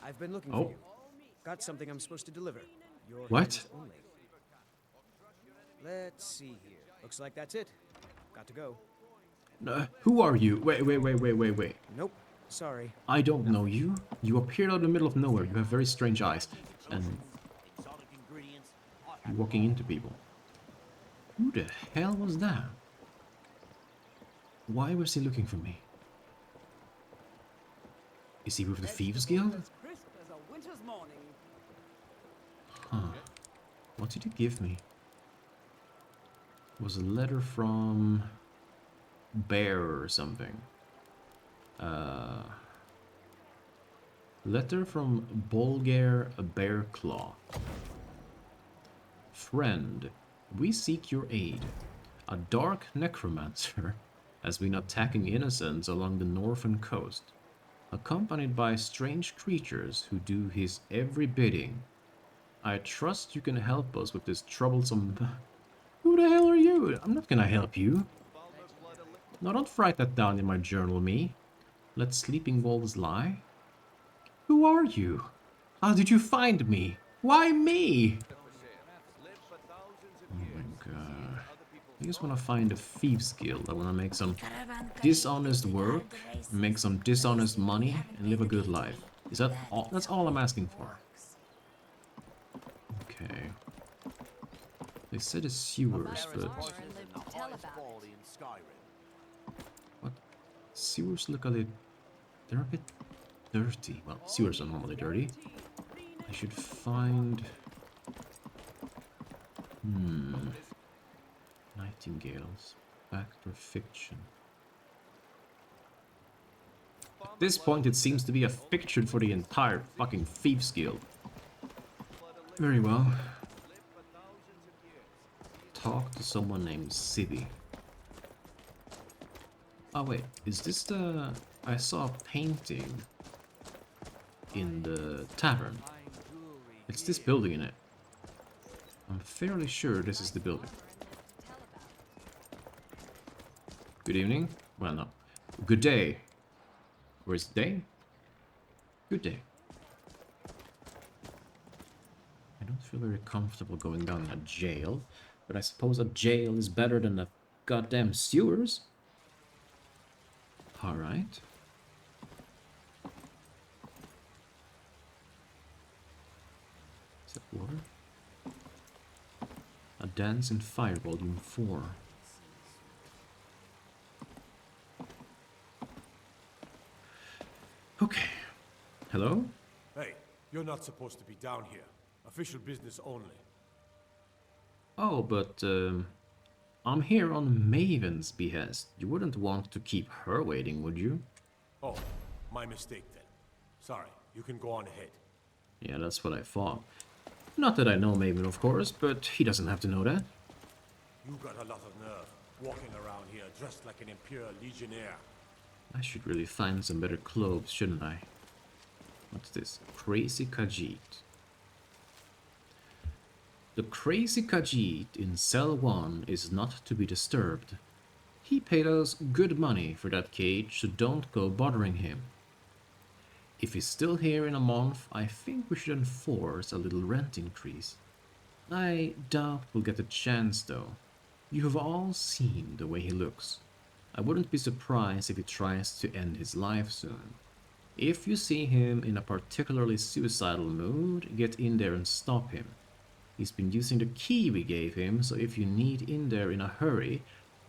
I've been looking Oh. for you. Got something I'm supposed to deliver. Your What? hands only. Let's see here. Looks like that's it. Got to go. Who are you? Wait. Nope. Sorry. I don't know you. You appeared out in the middle of nowhere. You have very strange eyes. And you're walking into people. Who the hell was that? Why was he looking for me? Is he with the Thieves Guild? Huh. What did he give me? It was a letter from Bear or something. Letter from Bolgar Bearclaw. Friend, we seek your aid. A dark necromancer has been attacking innocents along the northern coast, accompanied by strange creatures who do his every bidding. I trust you can help us with this troublesome... Who the hell are you? I'm not gonna help you. No, don't write that down in my journal, me. Let sleeping wolves lie. Who are you? How did you find me? Why me? Oh my god. I just want to find a Thieves Guild. I want to make some dishonest work, make some dishonest money, and live a good life. Is that all? That's all I'm asking for. Okay. They said it's sewers, but... What? Sewers look a little... They're a bit dirty. Well, sewers are normally dirty. I should find... Nightingales. Fact or fiction? At this point, it seems to be a fiction for the entire fucking Thieves Guild. Very well. Talk to someone named Sibby. Oh wait, is this the... I saw a painting in the tavern. It's this building in it. I'm fairly sure this is the building. Good evening. Well, no. Good day. Where's the day? Good day. I don't feel very comfortable going down in a jail, but I suppose a jail is better than the goddamn sewers. Alright. Is that water? A Dance in Fire, Volume 4. Okay. Hello? Hey, you're not supposed to be down here. Official business only. Oh, but I'm here on Maven's behest. You wouldn't want to keep her waiting, would you? Oh, my mistake then. Sorry, you can go on ahead. Yeah, that's what I thought. Not that I know Maven, of course, but he doesn't have to know that. You got a lot of nerve, walking around here dressed like an Imperial Legionnaire. I should really find some better clothes, shouldn't I? What's this? Crazy Khajiit. The Crazy Khajiit in Cell 1 is not to be disturbed. He paid us good money for that cage, so don't go bothering him. If he's still here in a month, I think we should enforce a little rent increase. I doubt we'll get a chance though. You have all seen the way he looks. I wouldn't be surprised if he tries to end his life soon. If you see him in a particularly suicidal mood, get in there and stop him. He's been using the key we gave him, so if you need in there in a hurry,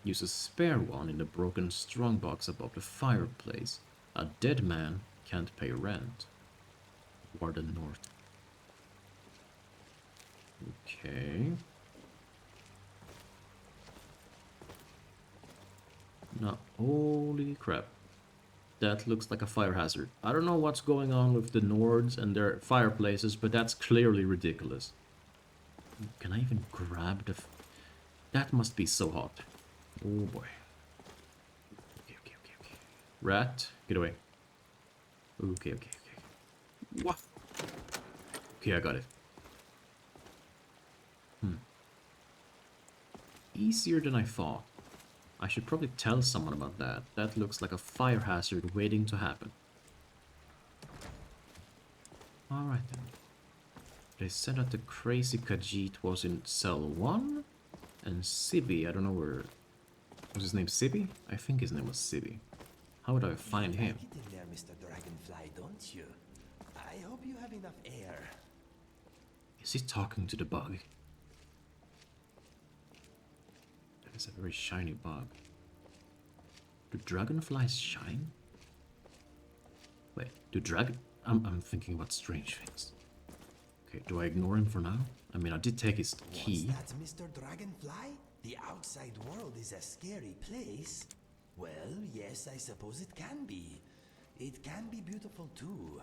use a spare one in the broken strongbox above the fireplace. A dead man can't pay rent. Warden North. Okay. Now, holy crap. That looks like a fire hazard. I don't know what's going on with the Nords and their fireplaces, but that's clearly ridiculous. Can I even grab the... That must be so hot. Oh boy. Okay. Rat, get away. Okay. What? Okay, I got it. Easier than I thought. I should probably tell someone about that. That looks like a fire hazard waiting to happen. Alright then. They said that the Crazy Khajiit was in Cell 1. And Sibi, I don't know where... Was his name Sibi? I think his name was Sibi. How would I find him? You like it in there, Mr. Dragonfly, don't you? I hope you have enough air. Is he talking to the bug? That is a very shiny bug. Do dragonflies shine? Wait, do dragon... I'm thinking about strange things. Okay, do I ignore him for now? I mean, I did take his key. What's that, Mr. Dragonfly? The outside world is a scary place. Well, yes, I suppose it can be. It can be beautiful too.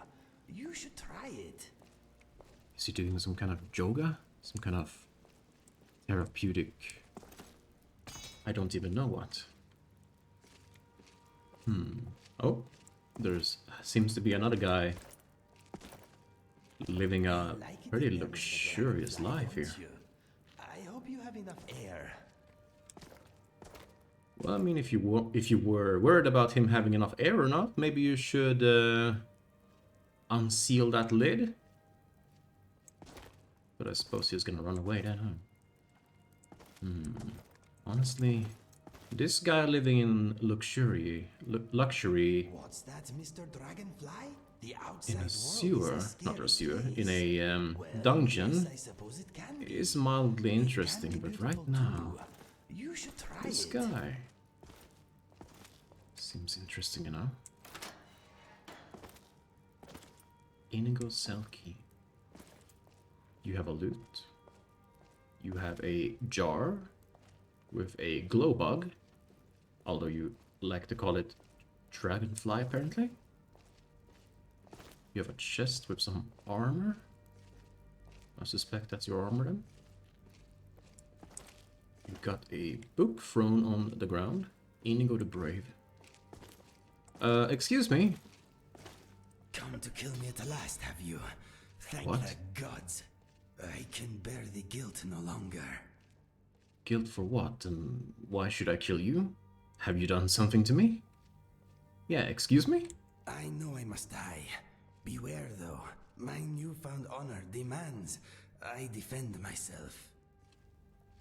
You should try it. Is he doing some kind of yoga? Some kind of therapeutic... I don't even know what. Oh, there's seems to be another guy living a pretty luxurious life here. I hope you have enough air. Well, I mean, if you were worried about him having enough air or not, maybe you should unseal that lid. But I suppose he's gonna run away then, huh? Honestly, this guy living in luxury. What's that, Mr. Dragonfly? The In outside a sewer, not a sewer, in a Well, dungeon yes, I suppose it can be. is mildly It can interesting, be but right beautiful now, too. You should try this it. guy seems interesting enough. Inigo cell key. You have a loot. You have a jar with a glow bug, although you like to call it dragonfly apparently. You have a chest with some armor. I suspect that's your armor then. You got a book thrown on the ground. Inigo the Brave. Excuse me. Come to kill me at last, have you? Thank What? the gods. I can bear the guilt no longer. Guilt for what? And why should I kill you? Have you done something to me? Yeah, excuse me? I know I must die. Beware, though. My newfound honor demands I defend myself.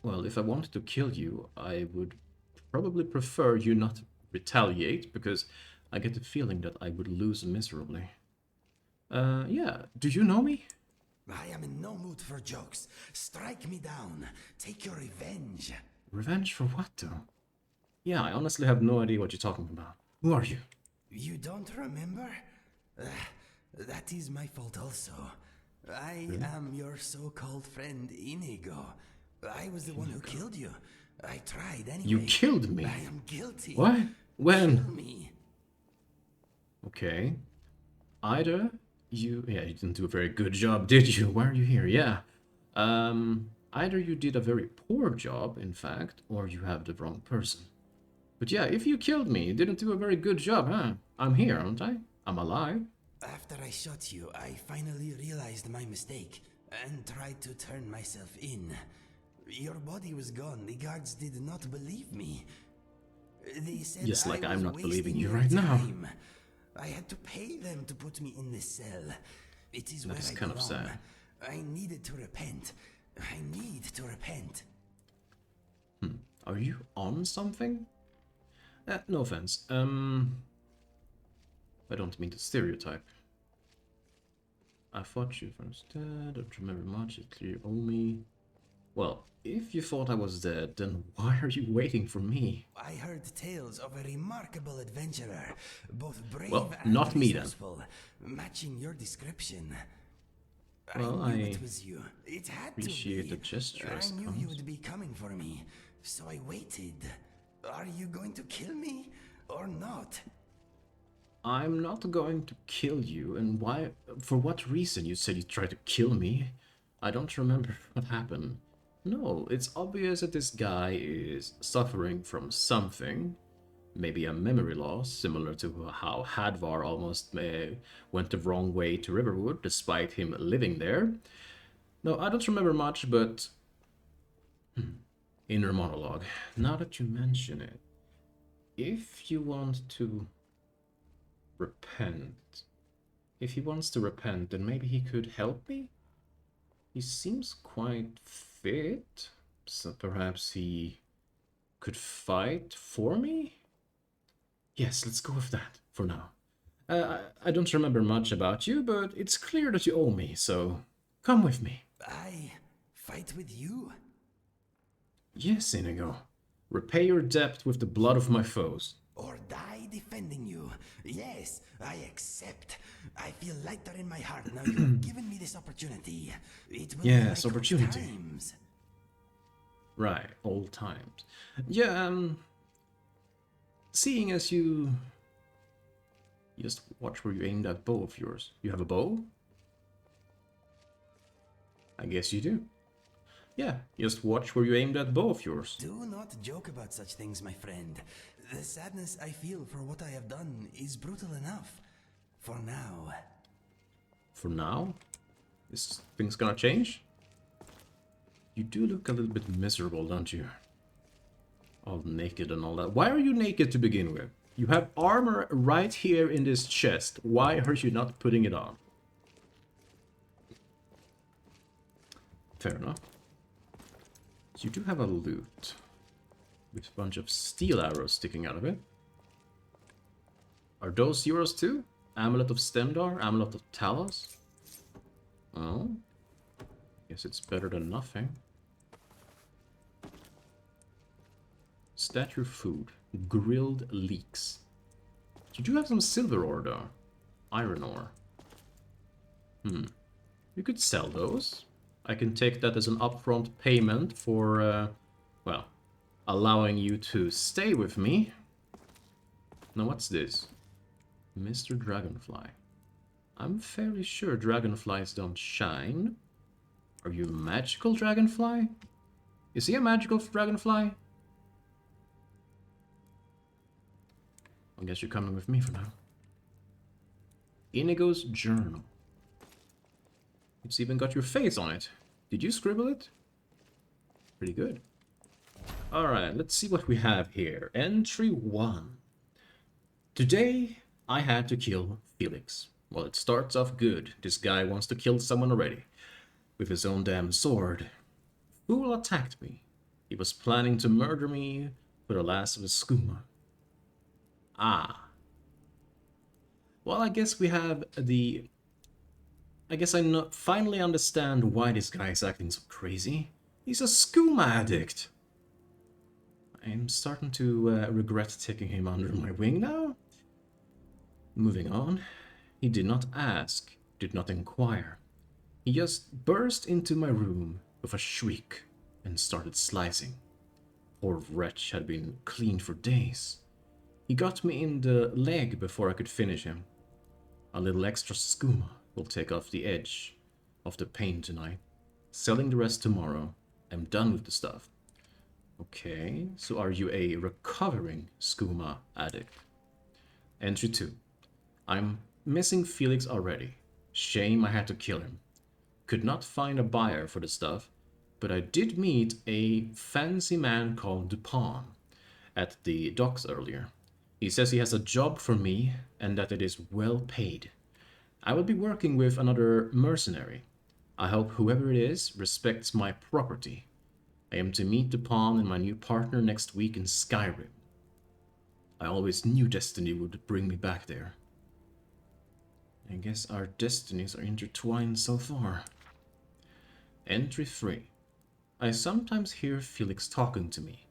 Well, if I wanted to kill you, I would probably prefer you not retaliate, because I get the feeling that I would lose miserably. Yeah, do you know me? I am in no mood for jokes. Strike me down. Take your revenge. Revenge for what, though? Yeah, I honestly have no idea what you're talking about. Who are you? You don't remember? That is my fault also. I am your so-called friend Inigo. I was the one who killed you. I tried anyway. You killed me? I am guilty. What? When? Kill me. Okay. Either you... Yeah, you didn't do a very good job, did you? Why are you here? Yeah. Either you did a very poor job, in fact, or you have the wrong person. But yeah, if you killed me, you didn't do a very good job, huh? I'm here, aren't I? I'm alive. After I shot you, I finally realized my mistake and tried to turn myself in. Your body was gone. The guards did not believe me. They said Just like I I'm was not believing wasting you your right now. time. I had to pay them to put me in this cell. It is where That is I kind of belong. sad. I needed to repent. I need to repent. Are you on something? No offense. I don't mean to stereotype. I fought you first. Don't remember much. It's clear you owe me. Well, if you thought I was dead, then why are you waiting for me? I heard tales of a remarkable adventurer, both brave Well, and not me then. resourceful, matching your description. Well, I knew I it was you. It had appreciate to the be. gesture, I I knew suppose. you would be coming for me, so I waited. Are you going to kill me or not? I'm not going to kill you, and why? For what reason? You said you tried to kill me. I don't remember what happened. No, it's obvious that this guy is suffering from something. Maybe a memory loss, similar to how Hadvar almost went the wrong way to Riverwood, despite him living there. No, I don't remember much, but... Inner monologue. Now that you mention it, if you want to repent... If he wants to repent, then maybe he could help me? He seems quite fit, so perhaps he could fight for me? Yes, let's go with that for now. I don't remember much about you, but it's clear that you owe me, so come with me. I fight with you? Yes, Inigo. Repay your debt with the blood of my foes. Or die defending you? Yes, I accept. I feel lighter in my heart now you have given me this opportunity. It will Yes, be like opportunity. old times. Right, old times. Yeah, seeing as you just watch where you aim that bow of yours. You have a bow? I guess you do. Yeah, just watch where you aim that bow of yours. Do not joke about such things, my friend. The sadness I feel for what I have done is brutal enough. For now. For now? Is things gonna change? You do look a little bit miserable, don't you? All naked and all that. Why are you naked to begin with? You have armor right here in this chest. Why are you not putting it on? Fair enough. You do have a loot. With a bunch of steel arrows sticking out of it. Are those yours too? Amulet of Stemdar? Amulet of Talos? Well, guess it's better than nothing. Statue food. Grilled leeks. You do have some silver ore though. Iron ore. You could sell those. I can take that as an upfront payment for, well, allowing you to stay with me. Now what's this? Mr. Dragonfly. I'm fairly sure dragonflies don't shine. Are you a magical dragonfly? Is he a magical dragonfly? I guess you're coming with me for now. Inigo's journal. It's even got your face on it. Did you scribble it? Pretty good. Alright, let's see what we have here. Entry 1. Today, I had to kill Felix. Well, it starts off good. This guy wants to kill someone already. With his own damn sword. Fool attacked me. He was planning to murder me for the last of his skooma. Ah. Well, I guess we have the... I guess I finally understand why this guy is acting so crazy. He's a skooma addict. I'm starting to regret taking him under my wing now. Moving on. He did not ask, did not inquire. He just burst into my room with a shriek and started slicing. Poor wretch had been cleaned for days. He got me in the leg before I could finish him. A little extra skooma will take off the edge of the pain tonight. Selling the rest tomorrow. I'm done with the stuff. Okay, so are you a recovering skooma addict? Entry 2. I'm missing Felix already. Shame I had to kill him. Could not find a buyer for the stuff, but I did meet a fancy man called Dupin at the docks earlier. He says he has a job for me and that it is well paid. I will be working with another mercenary. I hope whoever it is respects my property. I am to meet Dupin and my new partner next week in Skyrim. I always knew destiny would bring me back there. I guess our destinies are intertwined so far. Entry 3. I sometimes hear Felix talking to me,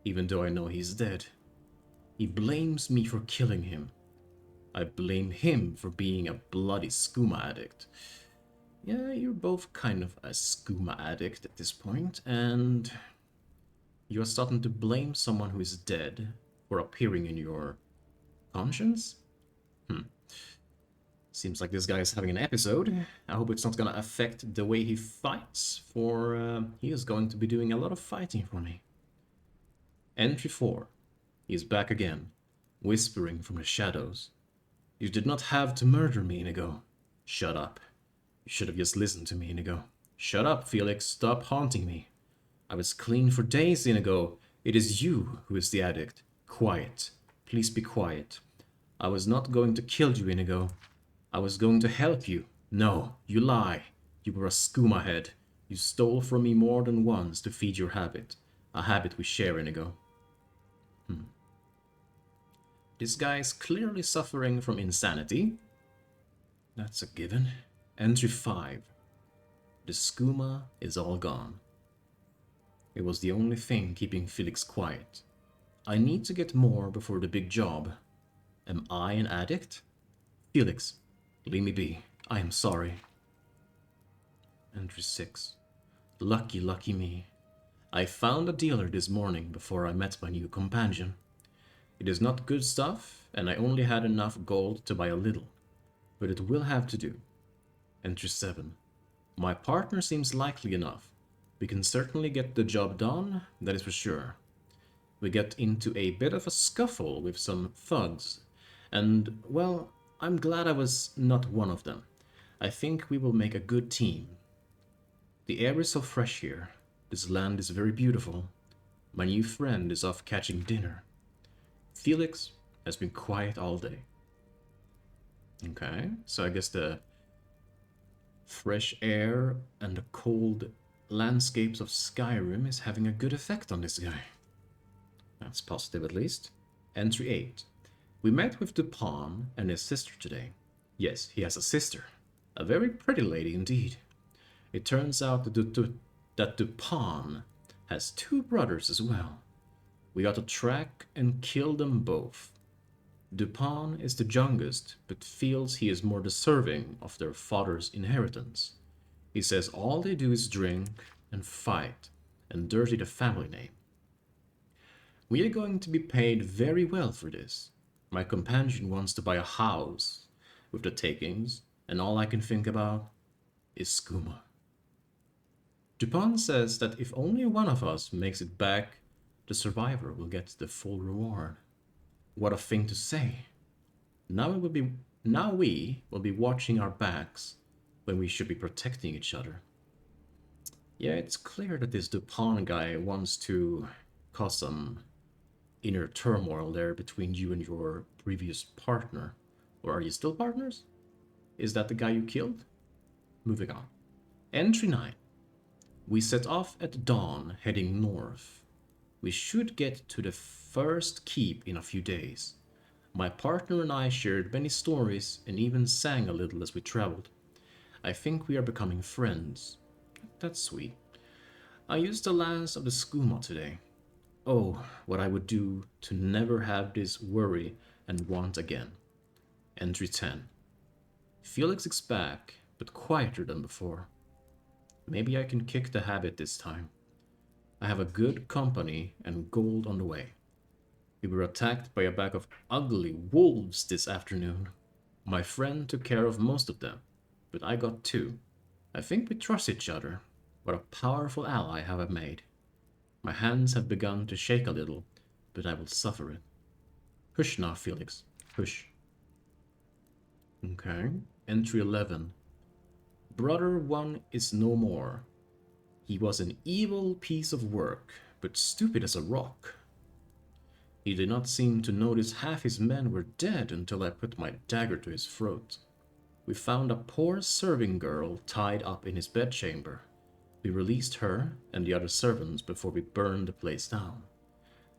even though I know he's dead. He blames me for killing him. I blame him for being a bloody skooma addict. Yeah, you're both kind of a skooma addict at this point, and you're starting to blame someone who is dead for appearing in your conscience? Seems like this guy is having an episode. I hope it's not gonna affect the way he fights, for he is going to be doing a lot of fighting for me. Entry 4. He is back again, whispering from the shadows. You did not have to murder me, Inigo. Shut up. You should have just listened to me, Inigo. Shut up, Felix. Stop haunting me. I was clean for days, Inigo. It is you who is the addict. Quiet. Please be quiet. I was not going to kill you, Inigo. I was going to help you. No, you lie. You were a skooma head. You stole from me more than once to feed your habit. A habit we share, Inigo. This guy is clearly suffering from insanity. That's a given. Entry 5. The skooma is all gone. It was the only thing keeping Felix quiet. I need to get more before the big job. Am I an addict? Felix, leave me be. I am sorry. Entry 6. Lucky, lucky me. I found a dealer this morning before I met my new companion. It is not good stuff, and I only had enough gold to buy a little. But it will have to do. Entry 7. My partner seems likely enough. We can certainly get the job done, that is for sure. We get into a bit of a scuffle with some thugs, and, well, I'm glad I was not one of them. I think we will make a good team. The air is so fresh here. This land is very beautiful. My new friend is off catching dinner. Felix has been quiet all day. Okay, so I guess the fresh air and the cold landscapes of Skyrim is having a good effect on this guy. That's positive at least. Entry 8. We met with Dupin and his sister today. Yes, he has a sister. A very pretty lady indeed. It turns out that Dupin has 2 brothers as well. We got to track and kill them both. Dupin is the youngest, but feels he is more deserving of their father's inheritance. He says all they do is drink and fight and dirty the family name. We are going to be paid very well for this. My companion wants to buy a house with the takings, and all I can think about is skooma. Dupin says that if only one of us makes it back, the survivor will get the full reward. What a thing to say. Now we will be watching our backs when we should be protecting each other. Yeah, it's clear that this Dupin guy wants to cause some inner turmoil there between you and your previous partner. Or are you still partners? Is that the guy you killed? Moving on. Entry 9. We set off at dawn, heading north. We should get to the first keep in a few days. My partner and I shared many stories and even sang a little as we traveled. I think we are becoming friends. That's sweet. I used the lance of the skooma today. Oh, what I would do to never have this worry and want again. Entry 10. Felix is back, but quieter than before. Maybe I can kick the habit this time. I have a good company and gold on the way. We were attacked by a pack of ugly wolves this afternoon. My friend took care of most of them, but I got 2. I think we trust each other. What a powerful ally have I made. My hands have begun to shake a little, but I will suffer it. Hush now, Felix. Hush. Okay. Entry 11. Brother 1 is no more. He was an evil piece of work, but stupid as a rock. He did not seem to notice half his men were dead until I put my dagger to his throat. We found a poor serving girl tied up in his bedchamber. We released her and the other servants before we burned the place down.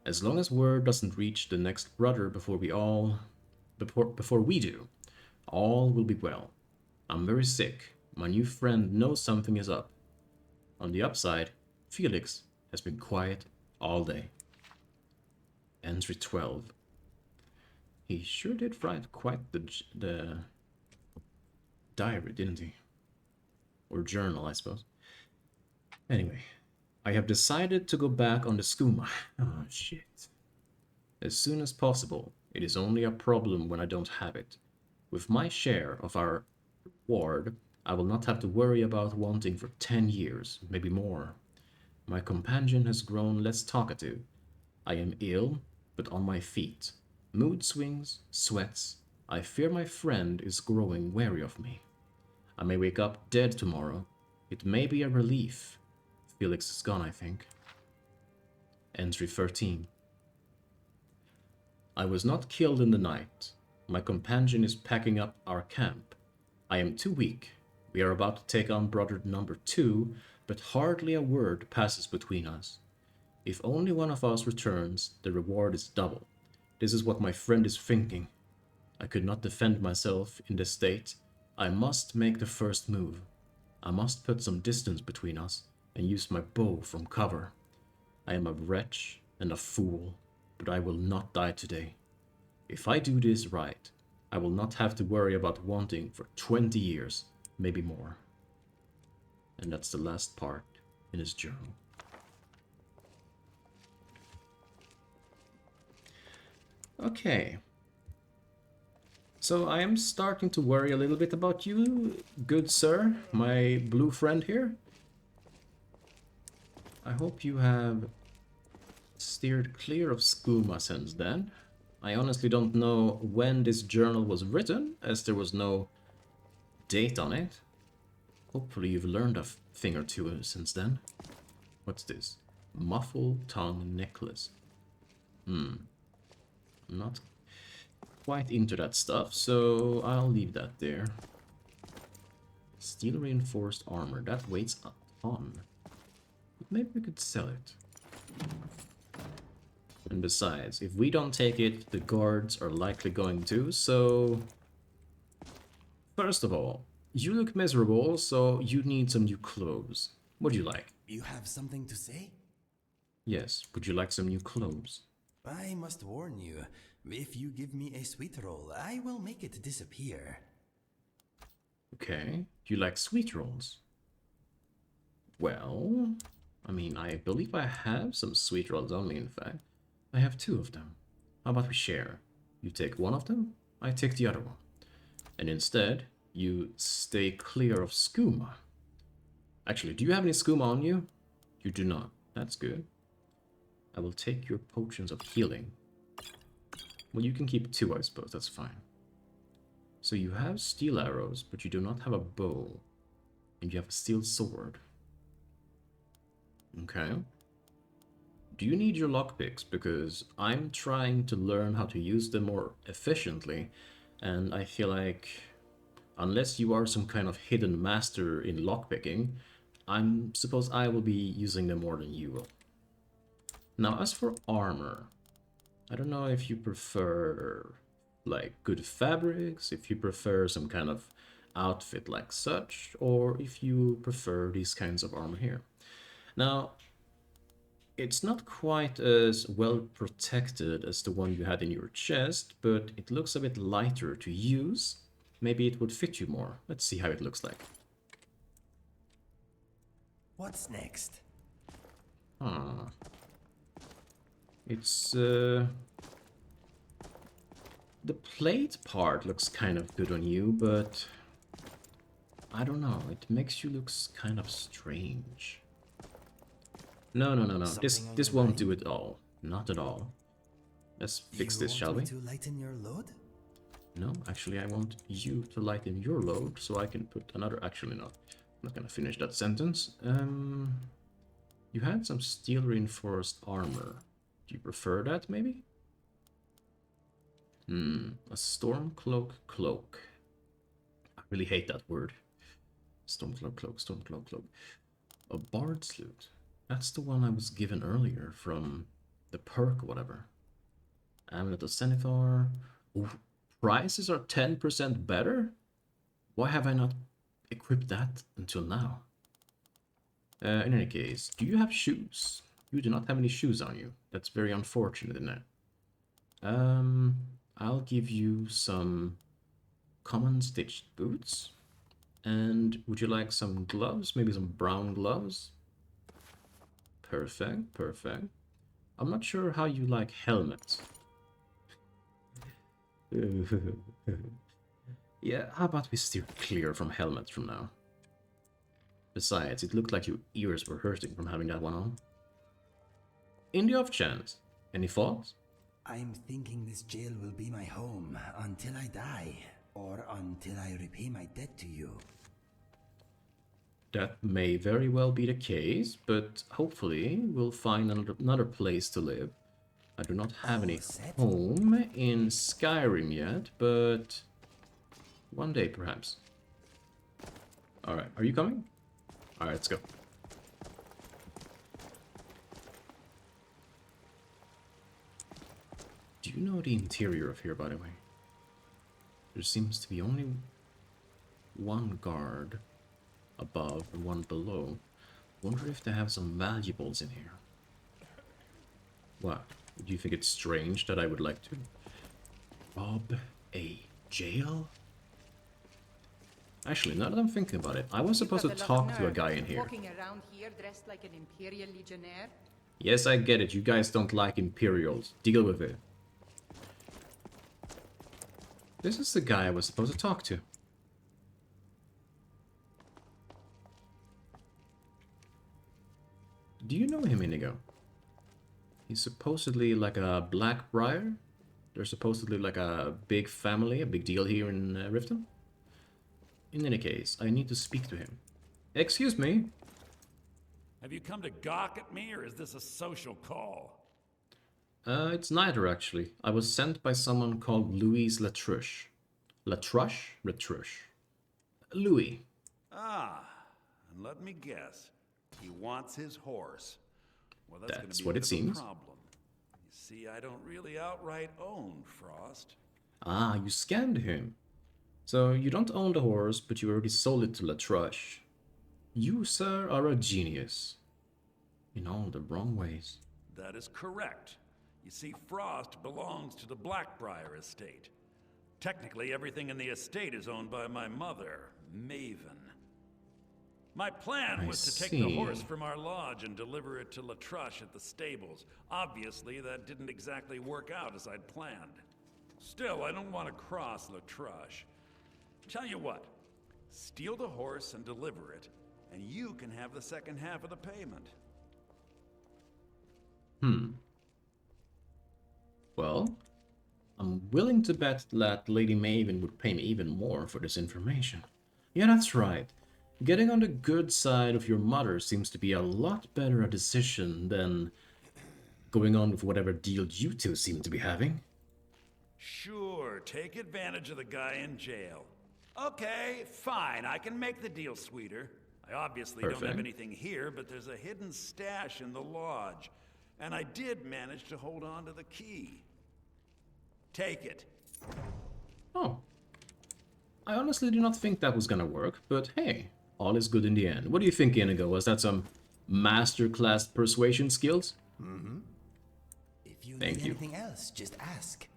As long as word doesn't reach the next brother before we do, all will be well. I'm very sick. My new friend knows something is up. On the upside, Felix has been quiet all day. Entry 12. He sure did write quite the diary, didn't he? Or journal, I suppose. Anyway, I have decided to go back on the skooma. Oh, shit. As soon as possible. It is only a problem when I don't have it. With my share of our reward, I will not have to worry about wanting for 10 years, maybe more. My companion has grown less talkative. I am ill, but on my feet. Mood swings, sweats. I fear my friend is growing wary of me. I may wake up dead tomorrow. It may be a relief. Felix is gone, I think. Entry 13. I was not killed in the night. My companion is packing up our camp. I am too weak. We are about to take on brother number 2, but hardly a word passes between us. If only one of us returns, the reward is double. This is what my friend is thinking. I could not defend myself in this state. I must make the first move. I must put some distance between us and use my bow from cover. I am a wretch and a fool, but I will not die today. If I do this right, I will not have to worry about wanting for 20 years, maybe more. And that's the last part in his journal. Okay. So I am starting to worry a little bit about you, good sir, my blue friend here. I hope you have steered clear of skooma since then. I honestly don't know when this journal was written, as there was no date on it. Hopefully you've learned a thing or two since then. What's this? Muffle tongue necklace. I'm not quite into that stuff, so I'll leave that there. Steel reinforced armor. That weighs a ton. But maybe we could sell it. And besides, if we don't take it, the guards are likely going to, so... First of all, you look miserable, so you need some new clothes. What do you like? You have something to say? Yes, would you like some new clothes? I must warn you, if you give me a sweet roll, I will make it disappear. Okay, you like sweet rolls? Well, I mean, I believe I have some sweet rolls on me, in fact. I have 2 of them. How about we share? You take one of them, I take the other one. And instead, you stay clear of skooma. Actually, do you have any skooma on you? You do not. That's good. I will take your potions of healing. Well, you can keep 2, I suppose. That's fine. So you have steel arrows, but you do not have a bow. And you have a steel sword. Okay. Do you need your lockpicks? Because I'm trying to learn how to use them more efficiently. And I feel like, unless you are some kind of hidden master in lockpicking, suppose I will be using them more than you will. Now, as for armor, I don't know if you prefer, like, good fabrics, if you prefer some kind of outfit like such, or if you prefer these kinds of armor here. Now, it's not quite as well protected as the one you had in your chest, but it looks a bit lighter to use. Maybe it would fit you more. Let's see how it looks like. What's next? It's, the plate part looks kind of good on you, but I don't know, it makes you look kind of strange. No. This won't do it all. Not at all. Let's fix this, shall we? To lighten your load? No, actually I want you to lighten your load so I can put another... Actually, no. I'm not gonna finish that sentence. You had some steel reinforced armor. Do you prefer that, maybe? A storm cloak cloak. I really hate that word. Storm cloak cloak, storm cloak cloak. A bard's flute. That's the one I was given earlier from the perk or whatever. Amulet of Zenithar. Ooh, prices are 10% better? Why have I not equipped that until now? In any case, do you have shoes? You do not have any shoes on you. That's very unfortunate, isn't it? I'll give you some common stitched boots. And would you like some gloves? Maybe some brown gloves? Perfect, perfect. I'm not sure how you like helmets. Yeah, how about we steer clear from helmets from now? Besides, it looked like your ears were hurting from having that one on. In the off chance, any thoughts? I'm thinking this jail will be my home until I die, or until I repay my debt to you. That may very well be the case, but hopefully we'll find another place to live. I do not have any home in Skyrim yet, but one day perhaps. Alright, are you coming? Alright, let's go. Do you know the interior of here, by the way? There seems to be only one guard above and one below. Wonder if they have some valuables in here. What? Do you think it's strange that I would like to rob a jail? Actually, now that I'm thinking about it, I was supposed to talk to a guy in here. Walking around here dressed like an Imperial Legionnaire? Yes, I get it. You guys don't like Imperials. Deal with it. This is the guy I was supposed to talk to. Do you know him, Inigo? He's supposedly like a Blackbriar. They're supposedly like a big family, a big deal here in Riften. In any case, I need to speak to him. Excuse me. Have you come to gawk at me, or is this a social call? It's neither, actually. I was sent by someone called Louis Latruche. Latruche? Latruche. Louis. Ah, and let me guess. He wants his horse. Well, that's gonna be what a it bit of a seems. problem. You see, I don't really outright own Frost. Ah, you scammed him. So you don't own the horse, but you already sold it to Latruche. You, sir, are a genius. In all the wrong ways. That is correct. You see, Frost belongs to the Blackbriar estate. Technically, everything in the estate is owned by my mother, Maven. My plan was to take the horse from our lodge and deliver it to Latruche at the stables. Obviously, that didn't exactly work out as I'd planned. Still, I don't want to cross Latruche. Tell you what, steal the horse and deliver it, and you can have the second half of the payment. Well, I'm willing to bet that Lady Maven would pay me even more for this information. Yeah, that's right. Getting on the good side of your mother seems to be a lot better a decision than going on with whatever deal you two seem to be having. Sure, take advantage of the guy in jail. Okay, fine, I can make the deal sweeter. I obviously don't have anything here, but there's a hidden stash in the lodge. And I did manage to hold on to the key. Take it. Oh. I honestly do not think that was gonna work, but hey, all is good in the end. What do you think, Inigo? Was that some masterclass persuasion skills? Mm-hmm. If you Thank need you. anything else, just ask.